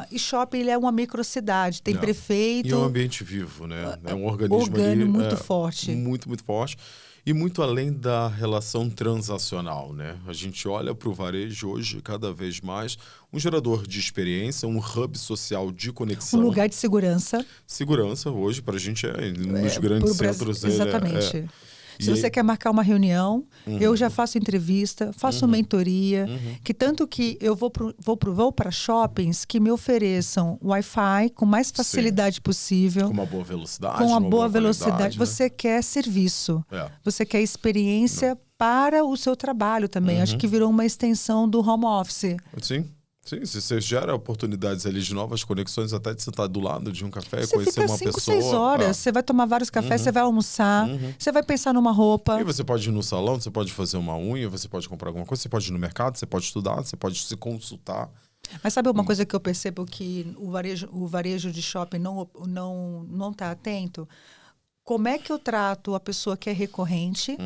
E shopping, ele é uma microcidade, tem prefeito. E é um ambiente vivo, né? É um organismo ali, muito forte. Muito, muito forte. E muito além da relação transacional, né? A gente olha para o varejo hoje, cada vez mais, um gerador de experiência, um hub social de conexão. Um lugar de segurança. Segurança, hoje, para a gente, nos grandes centros... Exatamente. Se você quer marcar uma reunião, eu já faço entrevista, faço mentoria, que tanto que eu vou para shoppings que me ofereçam Wi-Fi com mais facilidade possível. Com uma boa velocidade. Com uma boa velocidade. Você quer serviço. Você quer experiência para o seu trabalho também. Acho que virou uma extensão do home office. Sim. Sim, se você gera oportunidades ali de novas conexões, até de sentar do lado de um café e conhecer uma pessoa. Você fica 5, 6 horas, você vai tomar vários cafés, você vai almoçar, você vai pensar numa roupa. E você pode ir no salão, você pode fazer uma unha, você pode comprar alguma coisa, você pode ir no mercado, você pode estudar, você pode se consultar. Mas sabe uma coisa que eu percebo que o varejo de shopping não está atento? Como é que eu trato a pessoa que é recorrente?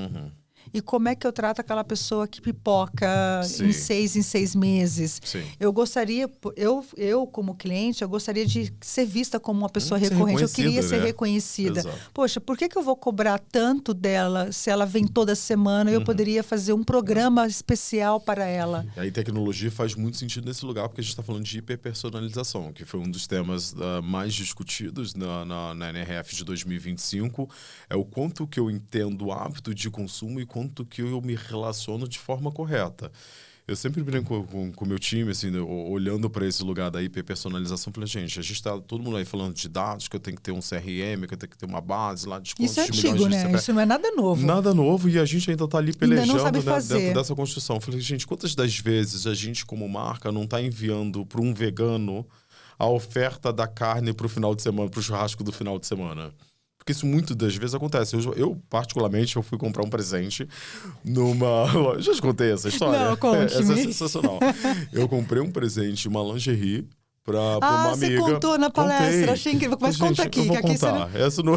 E como é que eu trato aquela pessoa que pipoca em 6 meses? Eu gostaria, eu como cliente, eu gostaria de ser vista como uma pessoa recorrente. Eu queria ser reconhecida. Exato. Poxa, por que eu vou cobrar tanto dela se ela vem toda semana? Eu poderia fazer um programa especial para ela. E aí tecnologia faz muito sentido nesse lugar, porque a gente está falando de hiperpersonalização, que foi um dos temas mais discutidos na NRF de 2025. É o quanto que eu entendo o hábito de consumo e quanto que eu me relaciono de forma correta. Eu sempre brinco com o meu time, assim, olhando para esse lugar da hiperpersonalização, falei, gente, a gente está todo mundo aí falando de dados, que eu tenho que ter um CRM, que eu tenho que ter uma base lá de quantos milhões de antigo, né? Isso não é nada novo. Nada novo, e a gente ainda está ali pelejando, né, dentro dessa construção. Falei, gente, quantas das vezes a gente, como marca, não está enviando para um vegano a oferta da carne para o final de semana, para o churrasco do final de semana? Porque isso muitas das vezes acontece. Eu, particularmente, eu fui comprar um presente numa loja. Já te contei essa história? Não, conte-me. Essa é sensacional. Eu comprei um presente, uma lingerie, para uma amiga. Você contou na palestra, achei incrível. Mas conta aqui. Eu vou que aqui contar. Você não...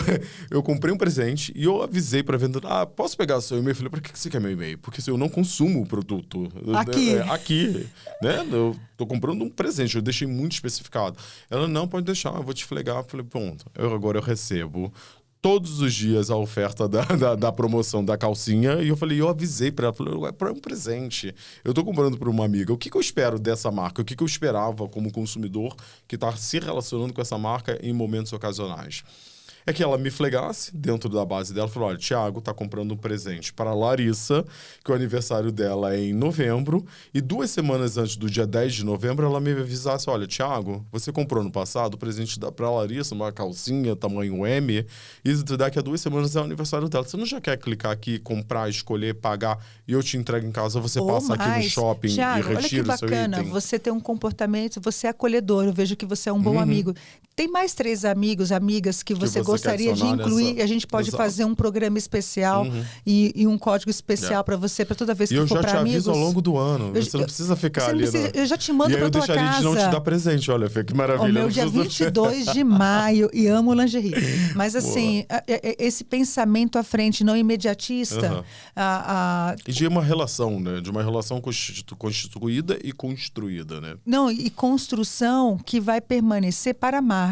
Eu comprei um presente e eu avisei para a vendedora, posso pegar seu e-mail? Eu falei, para que você quer meu e-mail? Porque eu não consumo o produto. Aqui. Né? Eu tô comprando um presente, eu deixei muito especificado. Ela, não, pode deixar, eu vou te flegar. Eu falei, pronto, agora eu recebo todos os dias a oferta da promoção da calcinha. E eu falei, eu avisei para ela, falei, é um presente. Eu tô comprando para uma amiga. O que eu espero dessa marca? O que eu esperava como consumidor que tá se relacionando com essa marca em momentos ocasionais? É que ela me flegasse dentro da base dela e falou, olha, Thiago tá comprando um presente para a Larissa, que o aniversário dela é em novembro, e 2 semanas antes do dia 10 de novembro, ela me avisasse, olha, Thiago, você comprou no passado o presente para a Larissa, uma calcinha tamanho M, e daqui a 2 semanas é o aniversário dela. Você não já quer clicar aqui, comprar, escolher, pagar, e eu te entrego em casa, você passa aqui no shopping, Thiago, e retira o seu item? Olha que bacana, você tem um comportamento, você é acolhedor, eu vejo que você é um bom amigo. Tem mais 3 amigos, amigas que você gostaria de incluir, a gente pode fazer um programa especial e um código especial para você, para toda vez que for para amigos. Eu já te aviso ao longo do ano, você não precisa ficar ali. Eu já te mando para tua casa. E aí eu deixaria de não te dar presente, olha, Fê, que maravilha. O meu dia 22 de maio, e amo lingerie. Mas assim, esse pensamento à frente, não imediatista. E de uma relação, né? De uma relação constituída e construída, né? Não, e construção que vai permanecer para a marca.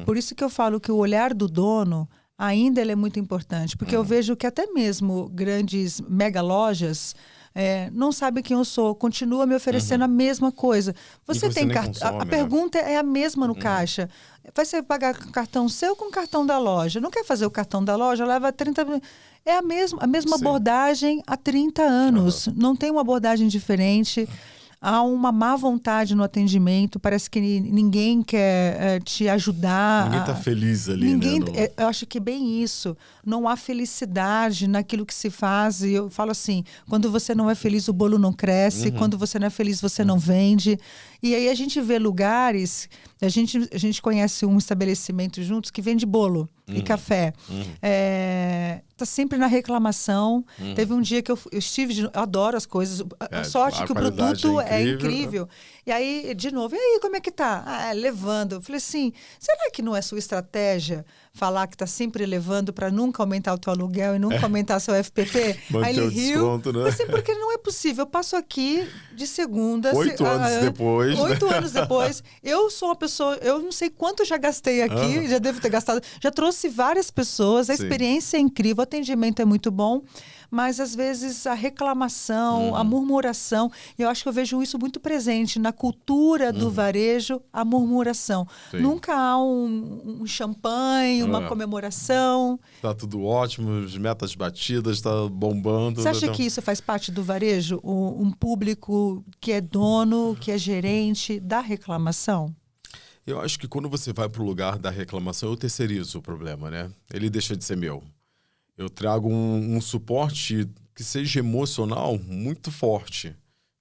Por isso que eu falo que o olhar do dono ainda ele é muito importante, porque eu vejo que até mesmo grandes mega lojas não sabe quem eu sou, continua me oferecendo a mesma coisa. Você tem cartão. A pergunta é a mesma no caixa. Vai você pagar com cartão seu ou com cartão da loja? Não quer fazer o cartão da loja? Leva 30. É a mesma abordagem há 30 anos. Não tem uma abordagem diferente. Há uma má vontade no atendimento, parece que ninguém quer te ajudar. Ninguém está feliz ali, ninguém, né? Eu acho que é bem isso. Não há felicidade naquilo que se faz. E eu falo assim, quando você não é feliz, o bolo não cresce. Quando você não é feliz, você não vende. E aí a gente vê lugares... A gente conhece um estabelecimento juntos que vende bolo e café. Tá sempre na reclamação. Teve um dia que eu estive... Eu adoro as coisas. A sorte que o produto é incrível. E aí, de novo, e aí, como é que tá? Levando. Eu falei assim, será que não é sua estratégia falar que tá sempre levando para nunca aumentar o teu aluguel e nunca aumentar seu FPP? Manter aí ele riu. Desconto, né? Assim, porque não é possível. Eu passo aqui de segunda... 8 anos depois. 8 anos depois. Eu sou uma pessoa... Eu não sei quanto já gastei aqui. Já devo ter gastado. Já trouxe várias pessoas. A experiência é incrível. O atendimento é muito bom. Mas, às vezes, a reclamação, a murmuração... Eu acho que eu vejo isso muito presente na cultura do varejo, a murmuração. Sim. Nunca há um champanhe, uma comemoração. Está tudo ótimo, as metas batidas, está bombando. Você acha que isso faz parte do varejo? Um público que é dono, que é gerente da reclamação? Eu acho que quando você vai para o lugar da reclamação, eu terceirizo o problema, né? Ele deixa de ser meu. Eu trago um suporte que seja emocional muito forte.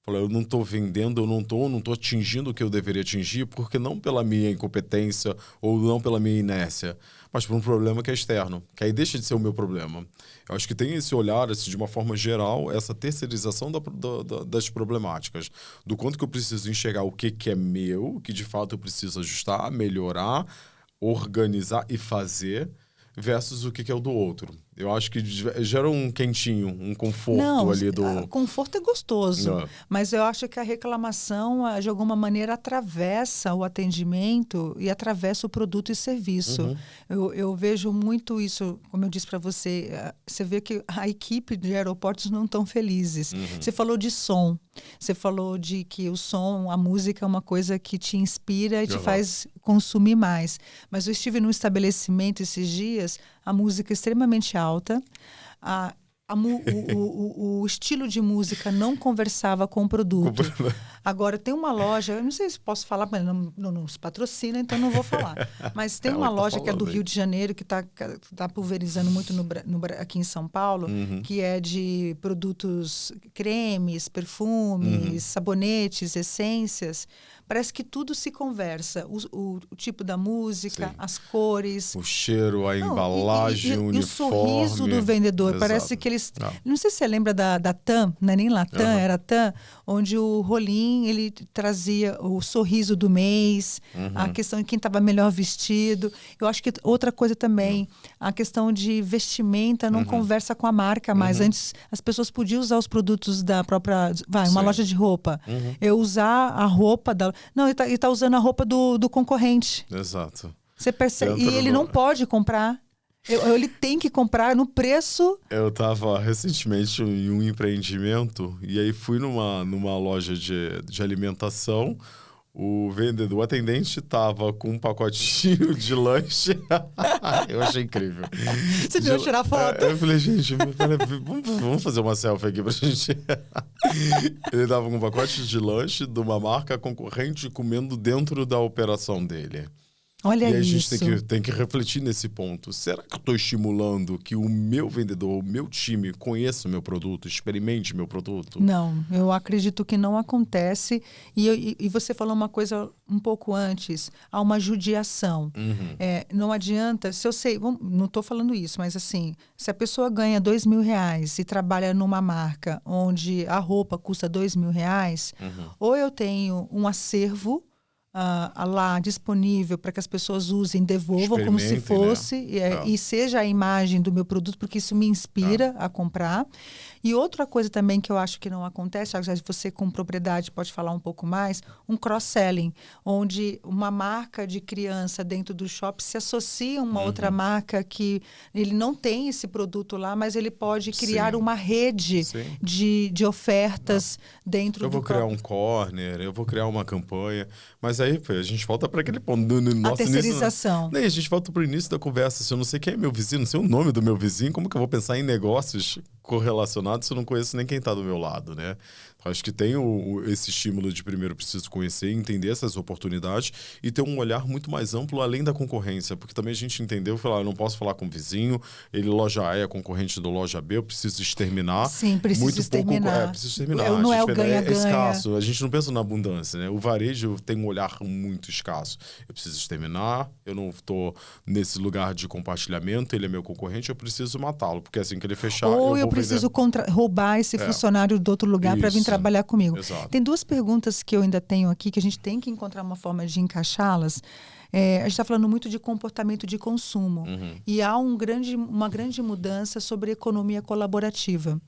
Eu não estou vendendo, eu não estou atingindo o que eu deveria atingir, porque não pela minha incompetência ou não pela minha inércia, mas por um problema que é externo, que aí deixa de ser o meu problema. Eu acho que tem esse olhar, assim, de uma forma geral, essa terceirização das problemáticas, do quanto que eu preciso enxergar o que é meu, que de fato eu preciso ajustar, melhorar, organizar e fazer, versus o que é o do outro. Eu acho que gera um quentinho, um conforto ali do... Conforto é gostoso, mas eu acho que a reclamação, de alguma maneira, atravessa o atendimento e atravessa o produto e serviço. Eu vejo muito isso, como eu disse para você, você vê que a equipe de aeroportos não estão felizes. Você falou de som, você falou de que o som, a música é uma coisa que te inspira e te faz consumir mais. Mas eu estive num estabelecimento esses dias, a música é extremamente alta, o estilo de música não conversava com o produto. Agora, tem uma loja, eu não sei se posso falar, mas não se patrocina, então não vou falar. Mas tem uma loja que é do Rio de Janeiro, que está pulverizando muito aqui em São Paulo, que é de produtos, cremes, perfumes, sabonetes, essências. Parece que tudo se conversa. O tipo da música, as cores. O cheiro, a embalagem, o uniforme. E o sorriso do vendedor. Exato. Parece que eles... Não sei se você lembra da TAM, não é nem Latam, era TAM, onde o Rolim, ele trazia o sorriso do mês, a questão de quem estava melhor vestido. Eu acho que outra coisa também, a questão de vestimenta não conversa com a marca mais. Antes, as pessoas podiam usar os produtos da própria... uma loja de roupa. Eu usar a roupa da... Não, ele tá usando a roupa do concorrente. Exato. Você percebe? E ele não pode comprar. Ele tem que comprar no preço. Eu estava recentemente em um empreendimento e aí fui numa loja de alimentação. O vendedor, o atendente, estava com um pacotinho de lanche. Eu achei incrível. Você viu tirar foto? Eu falei, gente, vamos fazer uma selfie aqui pra gente. Ele estava com um pacote de lanche de uma marca concorrente comendo dentro da operação dele. Olha isso. E aí a gente tem que refletir nesse ponto. Será que eu estou estimulando que o meu vendedor, o meu time, conheça o meu produto, experimente meu produto? Não, eu acredito que não acontece. E você falou uma coisa um pouco antes, há uma judiação. Não adianta, se eu sei, não estou falando isso, mas assim, se a pessoa ganha R$2.000 e trabalha numa marca onde a roupa custa R$2.000, ou eu tenho um acervo lá disponível para que as pessoas usem, devolvam como se fosse, né? E seja a imagem do meu produto, porque isso me inspira a comprar. E outra coisa também que eu acho que não acontece, você com propriedade pode falar um pouco mais, um cross-selling, onde uma marca de criança dentro do shopping se associa a uma outra marca que ele não tem esse produto lá, mas ele pode criar uma rede de ofertas dentro do... Eu vou criar um corner, eu vou criar uma campanha, mas aí a gente volta para aquele ponto do nosso a terceirização. Início, a gente volta para o início da conversa. Se eu não sei quem é meu vizinho, não sei o nome do meu vizinho, como que eu vou pensar em negócios correlacionados se eu não conheço nem quem está do meu lado, né? Acho que tem esse estímulo de primeiro preciso conhecer, entender essas oportunidades e ter um olhar muito mais amplo além da concorrência, porque também a gente entendeu, falar, eu não posso falar com o vizinho, ele loja A é concorrente do loja B, eu preciso exterminar. Sim, preciso exterminar. Preciso exterminar. Não é o ganha-ganha. É escasso, a gente não pensa na abundância, né? O varejo tem um olhar muito escasso. Eu preciso exterminar, eu não estou nesse lugar de compartilhamento, ele é meu concorrente, eu preciso matá-lo, porque assim que ele fechar, ou eu preciso roubar esse funcionário de outro lugar para vir trabalhar comigo. Exato. Tem duas perguntas que eu ainda tenho aqui, que a gente tem que encontrar uma forma de encaixá-las. A gente está falando muito de comportamento de consumo. E há uma grande mudança sobre economia colaborativa.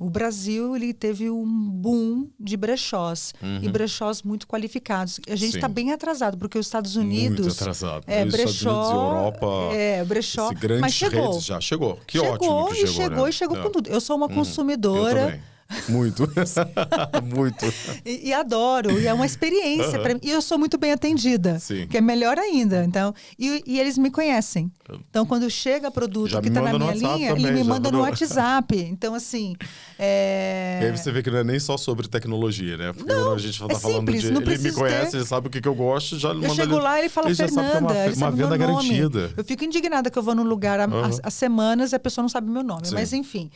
O Brasil ele teve um boom de brechós. E brechós muito qualificados. A gente está bem atrasado, porque os Estados Unidos... Muito atrasado. Brechó, Estados Unidos e Europa... brechó, mas chegou. Redes já chegou. Que ótimo que chegou, e chegou com tudo. Eu sou uma consumidora... Eu também. Muito. Muito. E adoro. E é uma experiência para mim. E eu sou muito bem atendida. Sim. Que é melhor ainda. Então, e eles me conhecem. Então, quando chega produto já que está na minha linha, também, ele me manda no WhatsApp. Então, assim... E aí você vê que não é nem só sobre tecnologia, né? Porque não, a gente está falando simples, de... Ele me conhece, ele sabe o que eu gosto, já eu chego lá e ele fala, Fernanda, já sabe que é uma venda garantida. Eu fico indignada que eu vou num lugar há semanas e a pessoa não sabe meu nome. Sim. Mas, enfim.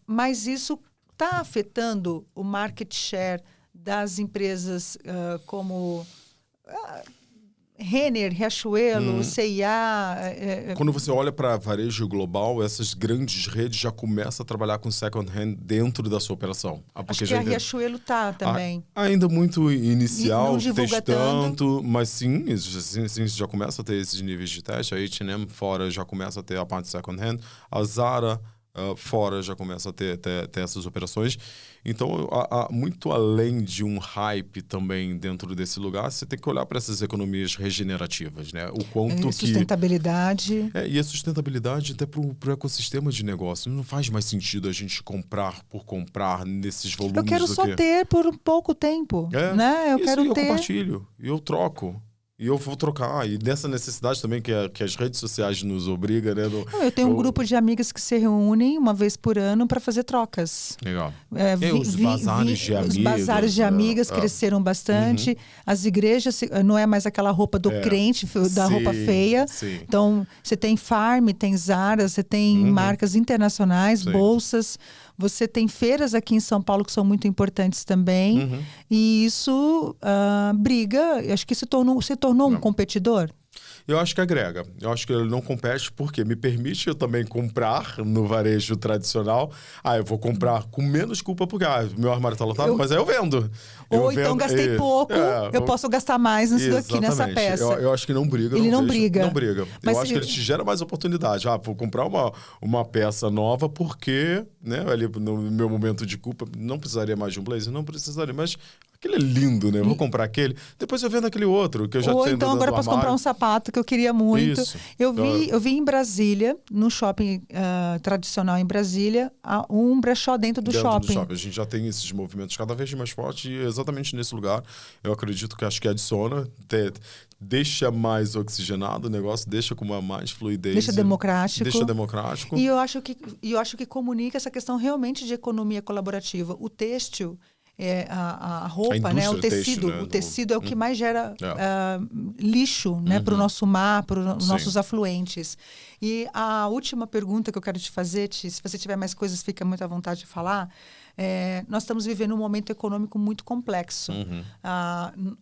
Mas isso está afetando o market share das empresas como Renner, Riachuelo, C&A. Quando você olha para varejo global, essas grandes redes já começam a trabalhar com second hand dentro da sua operação. Acho que a Riachuelo está também. Ainda muito inicial, testando, tanto, mas sim, já começa a ter esses níveis de teste. A H&M fora já começa a ter a parte second hand. A Zara fora já começa a ter essas operações. Então, muito além de um hype também dentro desse lugar, você tem que olhar para essas economias regenerativas, né? O quanto sustentabilidade. E a sustentabilidade até para o ecossistema de negócio. Não faz mais sentido a gente comprar por comprar nesses volumes. Eu quero só ter por um pouco tempo, né? Eu compartilho, eu troco. E eu vou trocar. E dessa necessidade também que as redes sociais nos obrigam, né? Eu tenho um grupo de amigas que se reúnem uma vez por ano para fazer trocas. Legal. Os bazares de amigas. Os bazares de amigas cresceram bastante. As igrejas, não é mais aquela roupa do crente, da roupa feia. Sim. Então, você tem Farm, tem Zara, você tem marcas internacionais, bolsas. Você tem feiras aqui em São Paulo que são muito importantes também. E isso briga, acho que se tornou um competidor. Eu acho que agrega. Eu acho que ele não compete porque me permite eu também comprar no varejo tradicional. Eu vou comprar com menos culpa porque meu armário está lotado, mas aí eu vendo. Então gastei pouco, eu posso gastar mais nisso daqui, nessa peça. Eu acho que não briga. Ele não briga. Não briga. Mas eu acho que ele te gera mais oportunidade. Vou comprar uma peça nova porque, né, ali no meu momento de culpa, não precisaria mais de um blazer? Não precisaria, mas aquele é lindo, né? Eu vou comprar aquele, depois eu vendo aquele outro que eu já tenho. Ou então agora eu posso comprar um sapato que eu queria muito. Isso. Eu vi em Brasília, no shopping tradicional em Brasília, um brechó dentro do shopping. A gente já tem esses movimentos cada vez mais fortes e exatamente nesse lugar eu acredito que acho que adiciona, deixa mais oxigenado o negócio, deixa com uma mais fluidez. Deixa democrático. E eu acho que comunica essa questão realmente de economia colaborativa. O têxtil, a roupa, né? O tecido. Né? O tecido é o que mais gera lixo, né? Para o nosso mar, para os nossos afluentes. E a última pergunta que eu quero te fazer, se você tiver mais coisas, fica muito à vontade de falar. Nós estamos vivendo um momento econômico muito complexo.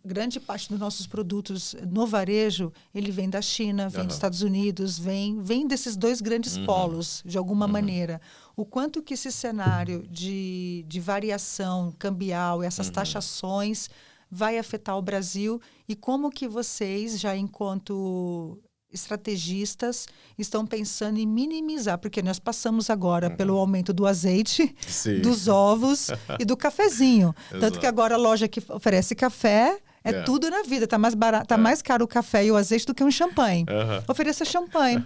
Grande parte dos nossos produtos no varejo, ele vem da China, vem dos Estados Unidos, vem desses dois grandes polos, de alguma maneira. O quanto que esse cenário de variação cambial, essas taxações vai afetar o Brasil e como que vocês, já enquanto estrategistas, estão pensando em minimizar, porque nós passamos agora pelo aumento do azeite, Sim. dos ovos e do cafezinho. Tanto que agora a loja que oferece café tudo na vida. Tá mais barato, tá mais caro o café e o azeite do que um champanhe. Ofereça champanhe.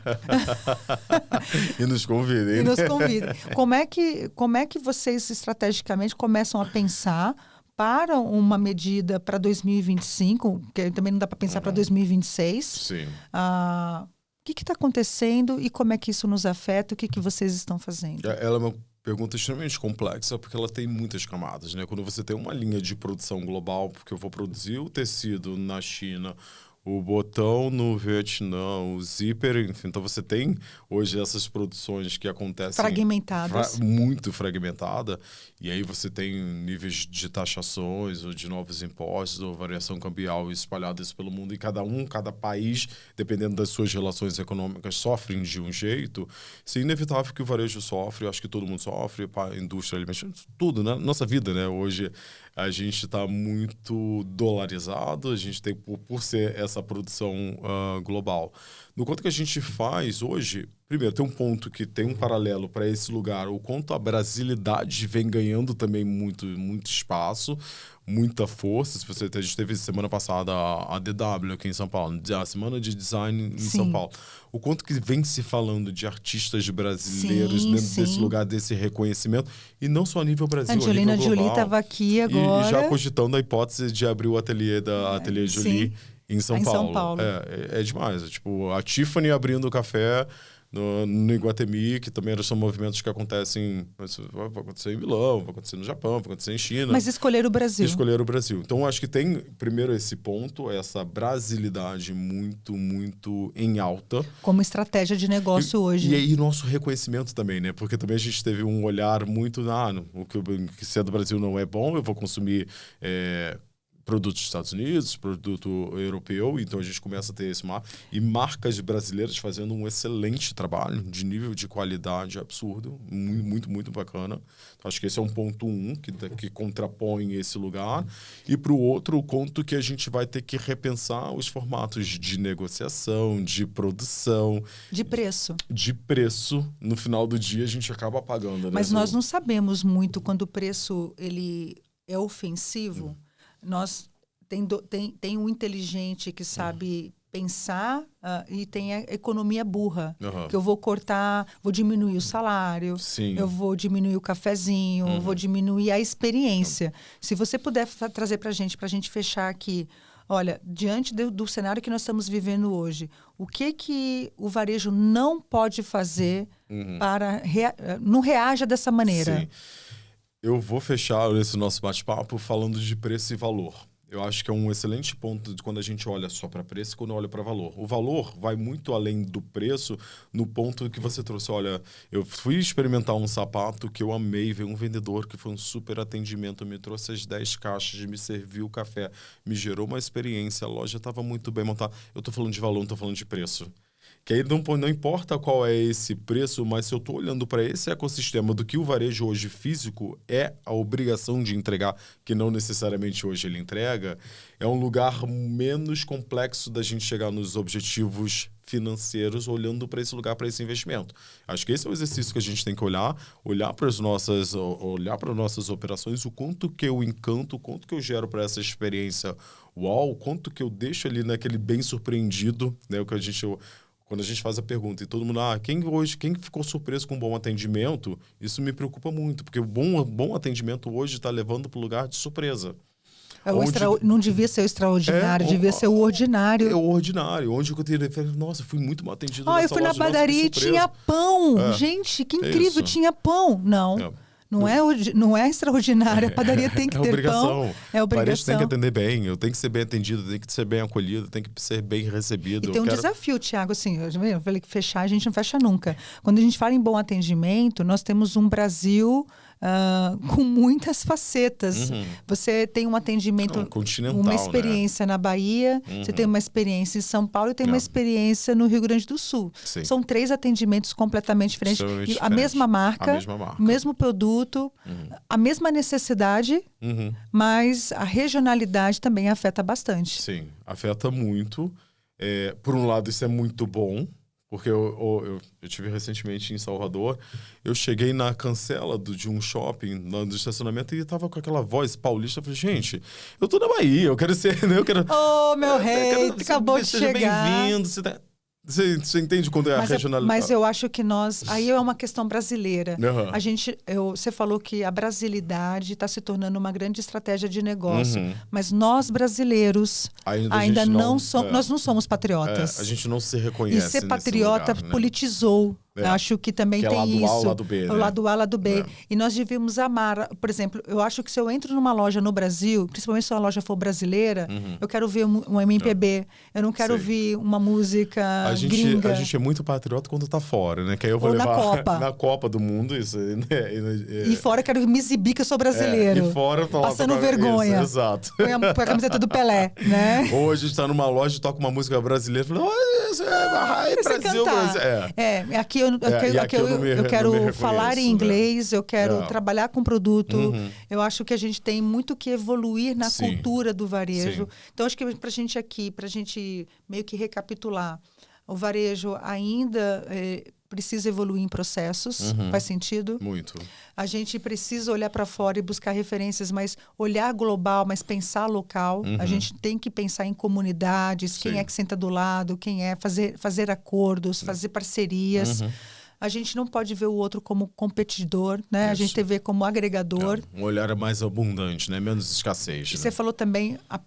E nos convidem. E nos convidem. Como é que vocês estrategicamente começam a pensar para uma medida para 2025, que também não dá para pensar para 2026? Sim. O que está acontecendo e como é que isso nos afeta? O que vocês estão fazendo? Ela é uma pergunta extremamente complexa porque ela tem muitas camadas, né? Quando você tem uma linha de produção global, porque eu vou produzir o tecido na China, o botão no Vietnã, o zíper, enfim. Então você tem hoje essas produções que acontecem fragmentadas, muito fragmentada, e aí você tem níveis de taxações ou de novos impostos ou variação cambial espalhadas pelo mundo, e cada país, dependendo das suas relações econômicas, sofrem de um jeito. Isso é inevitável que o varejo sofre, eu acho que todo mundo sofre, a indústria alimentar, tudo, né? Nossa vida, né? Hoje a gente está muito dolarizado, a gente tem, por ser essa produção global. No quanto que a gente faz hoje, primeiro, tem um ponto que tem um paralelo para esse lugar, o quanto a brasilidade vem ganhando também muito espaço, muita força. A gente teve semana passada a DW aqui em São Paulo, a Semana de Design em São Paulo. O quanto que vem se falando de artistas brasileiros dentro desse lugar, desse reconhecimento, e não só a nível Brasil, Angelina a nível global. Jolie estava aqui agora. E já cogitando a hipótese de abrir o ateliê Jolie em São Paulo. É demais. É tipo, a Tiffany abrindo o café no Iguatemi, que também são movimentos que acontecem, vai acontecer em Milão, vai acontecer no Japão, vai acontecer em China. Mas escolher o Brasil. Escolher o Brasil. Então, acho que tem, primeiro, esse ponto, essa brasilidade muito, muito em alta. Como estratégia de negócio hoje. E aí, nosso reconhecimento também, né? Porque também a gente teve um olhar muito, o que se é do Brasil não é bom, eu vou consumir produto dos Estados Unidos, produto europeu, então a gente começa a ter esse mar. E marcas brasileiras fazendo um excelente trabalho, de nível de qualidade absurdo, muito, muito bacana. Então, acho que esse é um ponto que contrapõe esse lugar. E para o outro, o ponto que a gente vai ter que repensar os formatos de negociação, de produção. De preço. De preço. No final do dia, a gente acaba pagando. Mas nós não sabemos muito quando o preço ele é ofensivo. Nós tem um inteligente que sabe pensar e tem a economia burra. Que eu vou vou diminuir o salário, eu vou diminuir o cafezinho, vou diminuir a experiência. Se você puder trazer para a gente fechar aqui, olha, diante do cenário que nós estamos vivendo hoje, o que o varejo não pode fazer para não reaja dessa maneira? Sim. Eu vou fechar esse nosso bate-papo falando de preço e valor. Eu acho que é um excelente ponto de quando a gente olha só para preço e quando olha para valor. O valor vai muito além do preço no ponto que você trouxe. Olha, eu fui experimentar um sapato que eu amei, veio um vendedor que foi um super atendimento, me trouxe as 10 caixas, me serviu o café, me gerou uma experiência, a loja estava muito bem montada. Eu estou falando de valor, não estou falando de preço. Que aí não importa qual é esse preço, mas se eu estou olhando para esse ecossistema do que o varejo hoje físico é a obrigação de entregar, que não necessariamente hoje ele entrega, é um lugar menos complexo da gente chegar nos objetivos financeiros olhando para esse lugar, para esse investimento. Acho que esse é o exercício que a gente tem que olhar para as nossas operações, o quanto que eu encanto, o quanto que eu gero para essa experiência, o quanto que eu deixo ali naquele bem surpreendido, né, o que a gente... Quando a gente faz a pergunta e todo mundo, quem ficou surpreso com um bom atendimento, isso me preocupa muito, porque o bom atendimento hoje está levando para o lugar de surpresa. Não devia ser o extraordinário, devia ser o ordinário. É o ordinário, onde eu teria falado, nossa, fui muito mal atendido nessa eu fui loja, na padaria e tinha pão. Gente, que incrível, tinha pão. Não é extraordinário, a padaria tem que ter pão. É obrigação. Parece que tem que atender bem, eu tenho que ser bem atendido, tem que ser bem acolhido, tem que ser bem recebido. E tem um desafio, Thiago, assim, eu falei que fechar, a gente não fecha nunca. Quando a gente fala em bom atendimento, nós temos um Brasil com muitas facetas. Você tem um atendimento, continental, uma experiência na Bahia, você tem uma experiência em São Paulo e tem uma experiência no Rio Grande do Sul. Sim. São 3 atendimentos completamente diferentes. E a mesma marca, o mesmo produto, a mesma necessidade, mas a regionalidade também afeta bastante. Sim, afeta muito. Por um lado, isso é muito bom, porque eu estive recentemente em Salvador, eu cheguei na cancela de um shopping, do estacionamento, e tava com aquela voz paulista. Eu falei, gente, eu tô na Bahia, eu quero ser... Né, meu rei, acabou de chegar. Seja bem-vindo, você entende quando é a regionalidade? Mas eu acho que aí é uma questão brasileira. Você falou que a brasilidade está se tornando uma grande estratégia de negócio. Mas nós, brasileiros, ainda não somos... Nós não somos patriotas. A gente não se reconhece. E ser patriota lugar, né? Politizou. Acho que também que tem lado isso. A, o lado B, né? O lado A, lado B. E nós devíamos amar. Por exemplo, eu acho que se eu entro numa loja no Brasil, principalmente se a loja for brasileira, eu quero ver um MPB. Eu não quero ouvir uma música gringa. A gente é muito patriota quando tá fora, né? Que aí eu vou ou levar na Copa do Mundo. Isso, E fora eu quero me exibir que eu sou brasileiro. E fora eu tô lá passando vergonha. Isso, exato. Põe a camiseta do Pelé, né? Ou a gente tá numa loja e toca uma música brasileira. Fala, Brasil, Brasil. Aqui eu quero falar em inglês, eu quero trabalhar com produto. Eu acho que a gente tem muito que evoluir na cultura do varejo. Então, acho que pra gente meio que recapitular, o varejo ainda precisa evoluir em processos, faz sentido? Muito. A gente precisa olhar para fora e buscar referências, mas olhar global, mas pensar local. A gente tem que pensar em comunidades, quem é que senta do lado, quem é, fazer acordos, fazer parcerias. A gente não pode ver o outro como competidor, né? A gente tem que ver como agregador. Um olhar mais abundante, né? Menos escassez. Você falou também a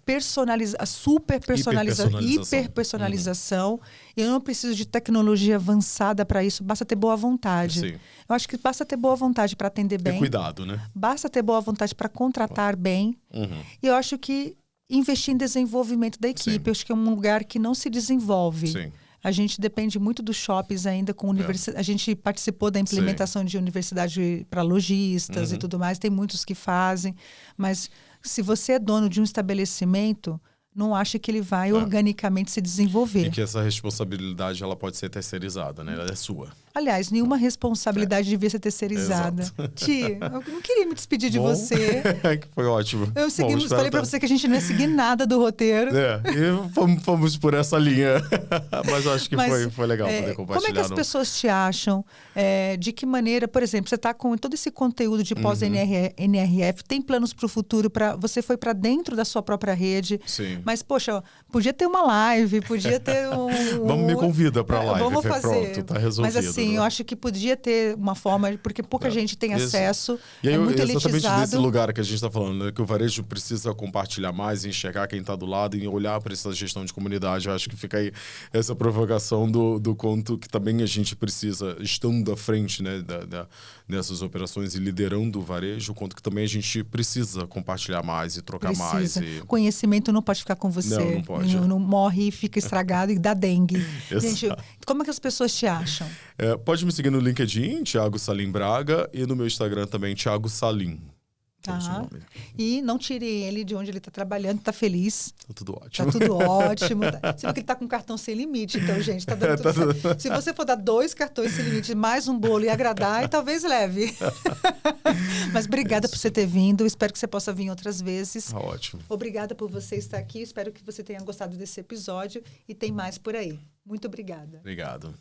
hiperpersonalização. Eu não preciso de tecnologia avançada para isso, basta ter boa vontade. Sim. Eu acho que basta ter boa vontade para atender bem. Ter cuidado, né? Basta ter boa vontade para contratar bem. E eu acho que investir em desenvolvimento da equipe. Eu acho que é um lugar que não se desenvolve. Sim. A gente depende muito dos shoppings ainda com universidade. A gente participou da implementação de universidade para lojistas e tudo mais. Tem muitos que fazem. Mas se você é dono de um estabelecimento, não acha que ele vai organicamente se desenvolver. E que essa responsabilidade ela pode ser terceirizada, né? Ela é sua. Aliás, nenhuma responsabilidade devia ser terceirizada. Ti, eu não queria me despedir de você. Foi ótimo. Falei pra você que a gente não ia seguir nada do roteiro. E fomos por essa linha. Mas eu acho que foi legal poder compartilhar. Como é que as pessoas te acham? De que maneira, por exemplo, você está com todo esse conteúdo de pós-NRF, tem planos para o futuro, você foi para dentro da sua própria rede. Sim. Mas, poxa, podia ter uma live, podia ter Vamos me convida para a live. Vamos fazer. Pronto, tá resolvido. Mas assim, eu acho que podia ter uma forma, porque pouca gente tem acesso, e aí, é muito exatamente elitizado. Nesse lugar que a gente está falando, né, que o varejo precisa compartilhar mais, enxergar quem está do lado e olhar para essa gestão de comunidade. Eu acho que fica aí essa provocação do quanto que também a gente precisa, estando à frente, né, dessas operações e liderando o varejo, quanto que também a gente precisa compartilhar mais e trocar mais. Conhecimento não pode ficar com você. Não pode. Não morre e fica estragado e dá dengue. Gente, como é que as pessoas te acham? Pode me seguir no LinkedIn, Thiago Salim Braga, e no meu Instagram também, Thiago Salim. E não tire ele de onde ele está trabalhando, está feliz. Tá tudo ótimo. Tá tudo ótimo. Você viu que ele está com cartão sem limite, então, gente, tá dando tudo certo. Se você for dar 2 cartões sem limite, mais um bolo e agradar, e talvez leve. Mas obrigada por você ter vindo. Espero que você possa vir outras vezes. Ótimo. Obrigada por você estar aqui. Espero que você tenha gostado desse episódio e tem mais por aí. Muito obrigada. Obrigado.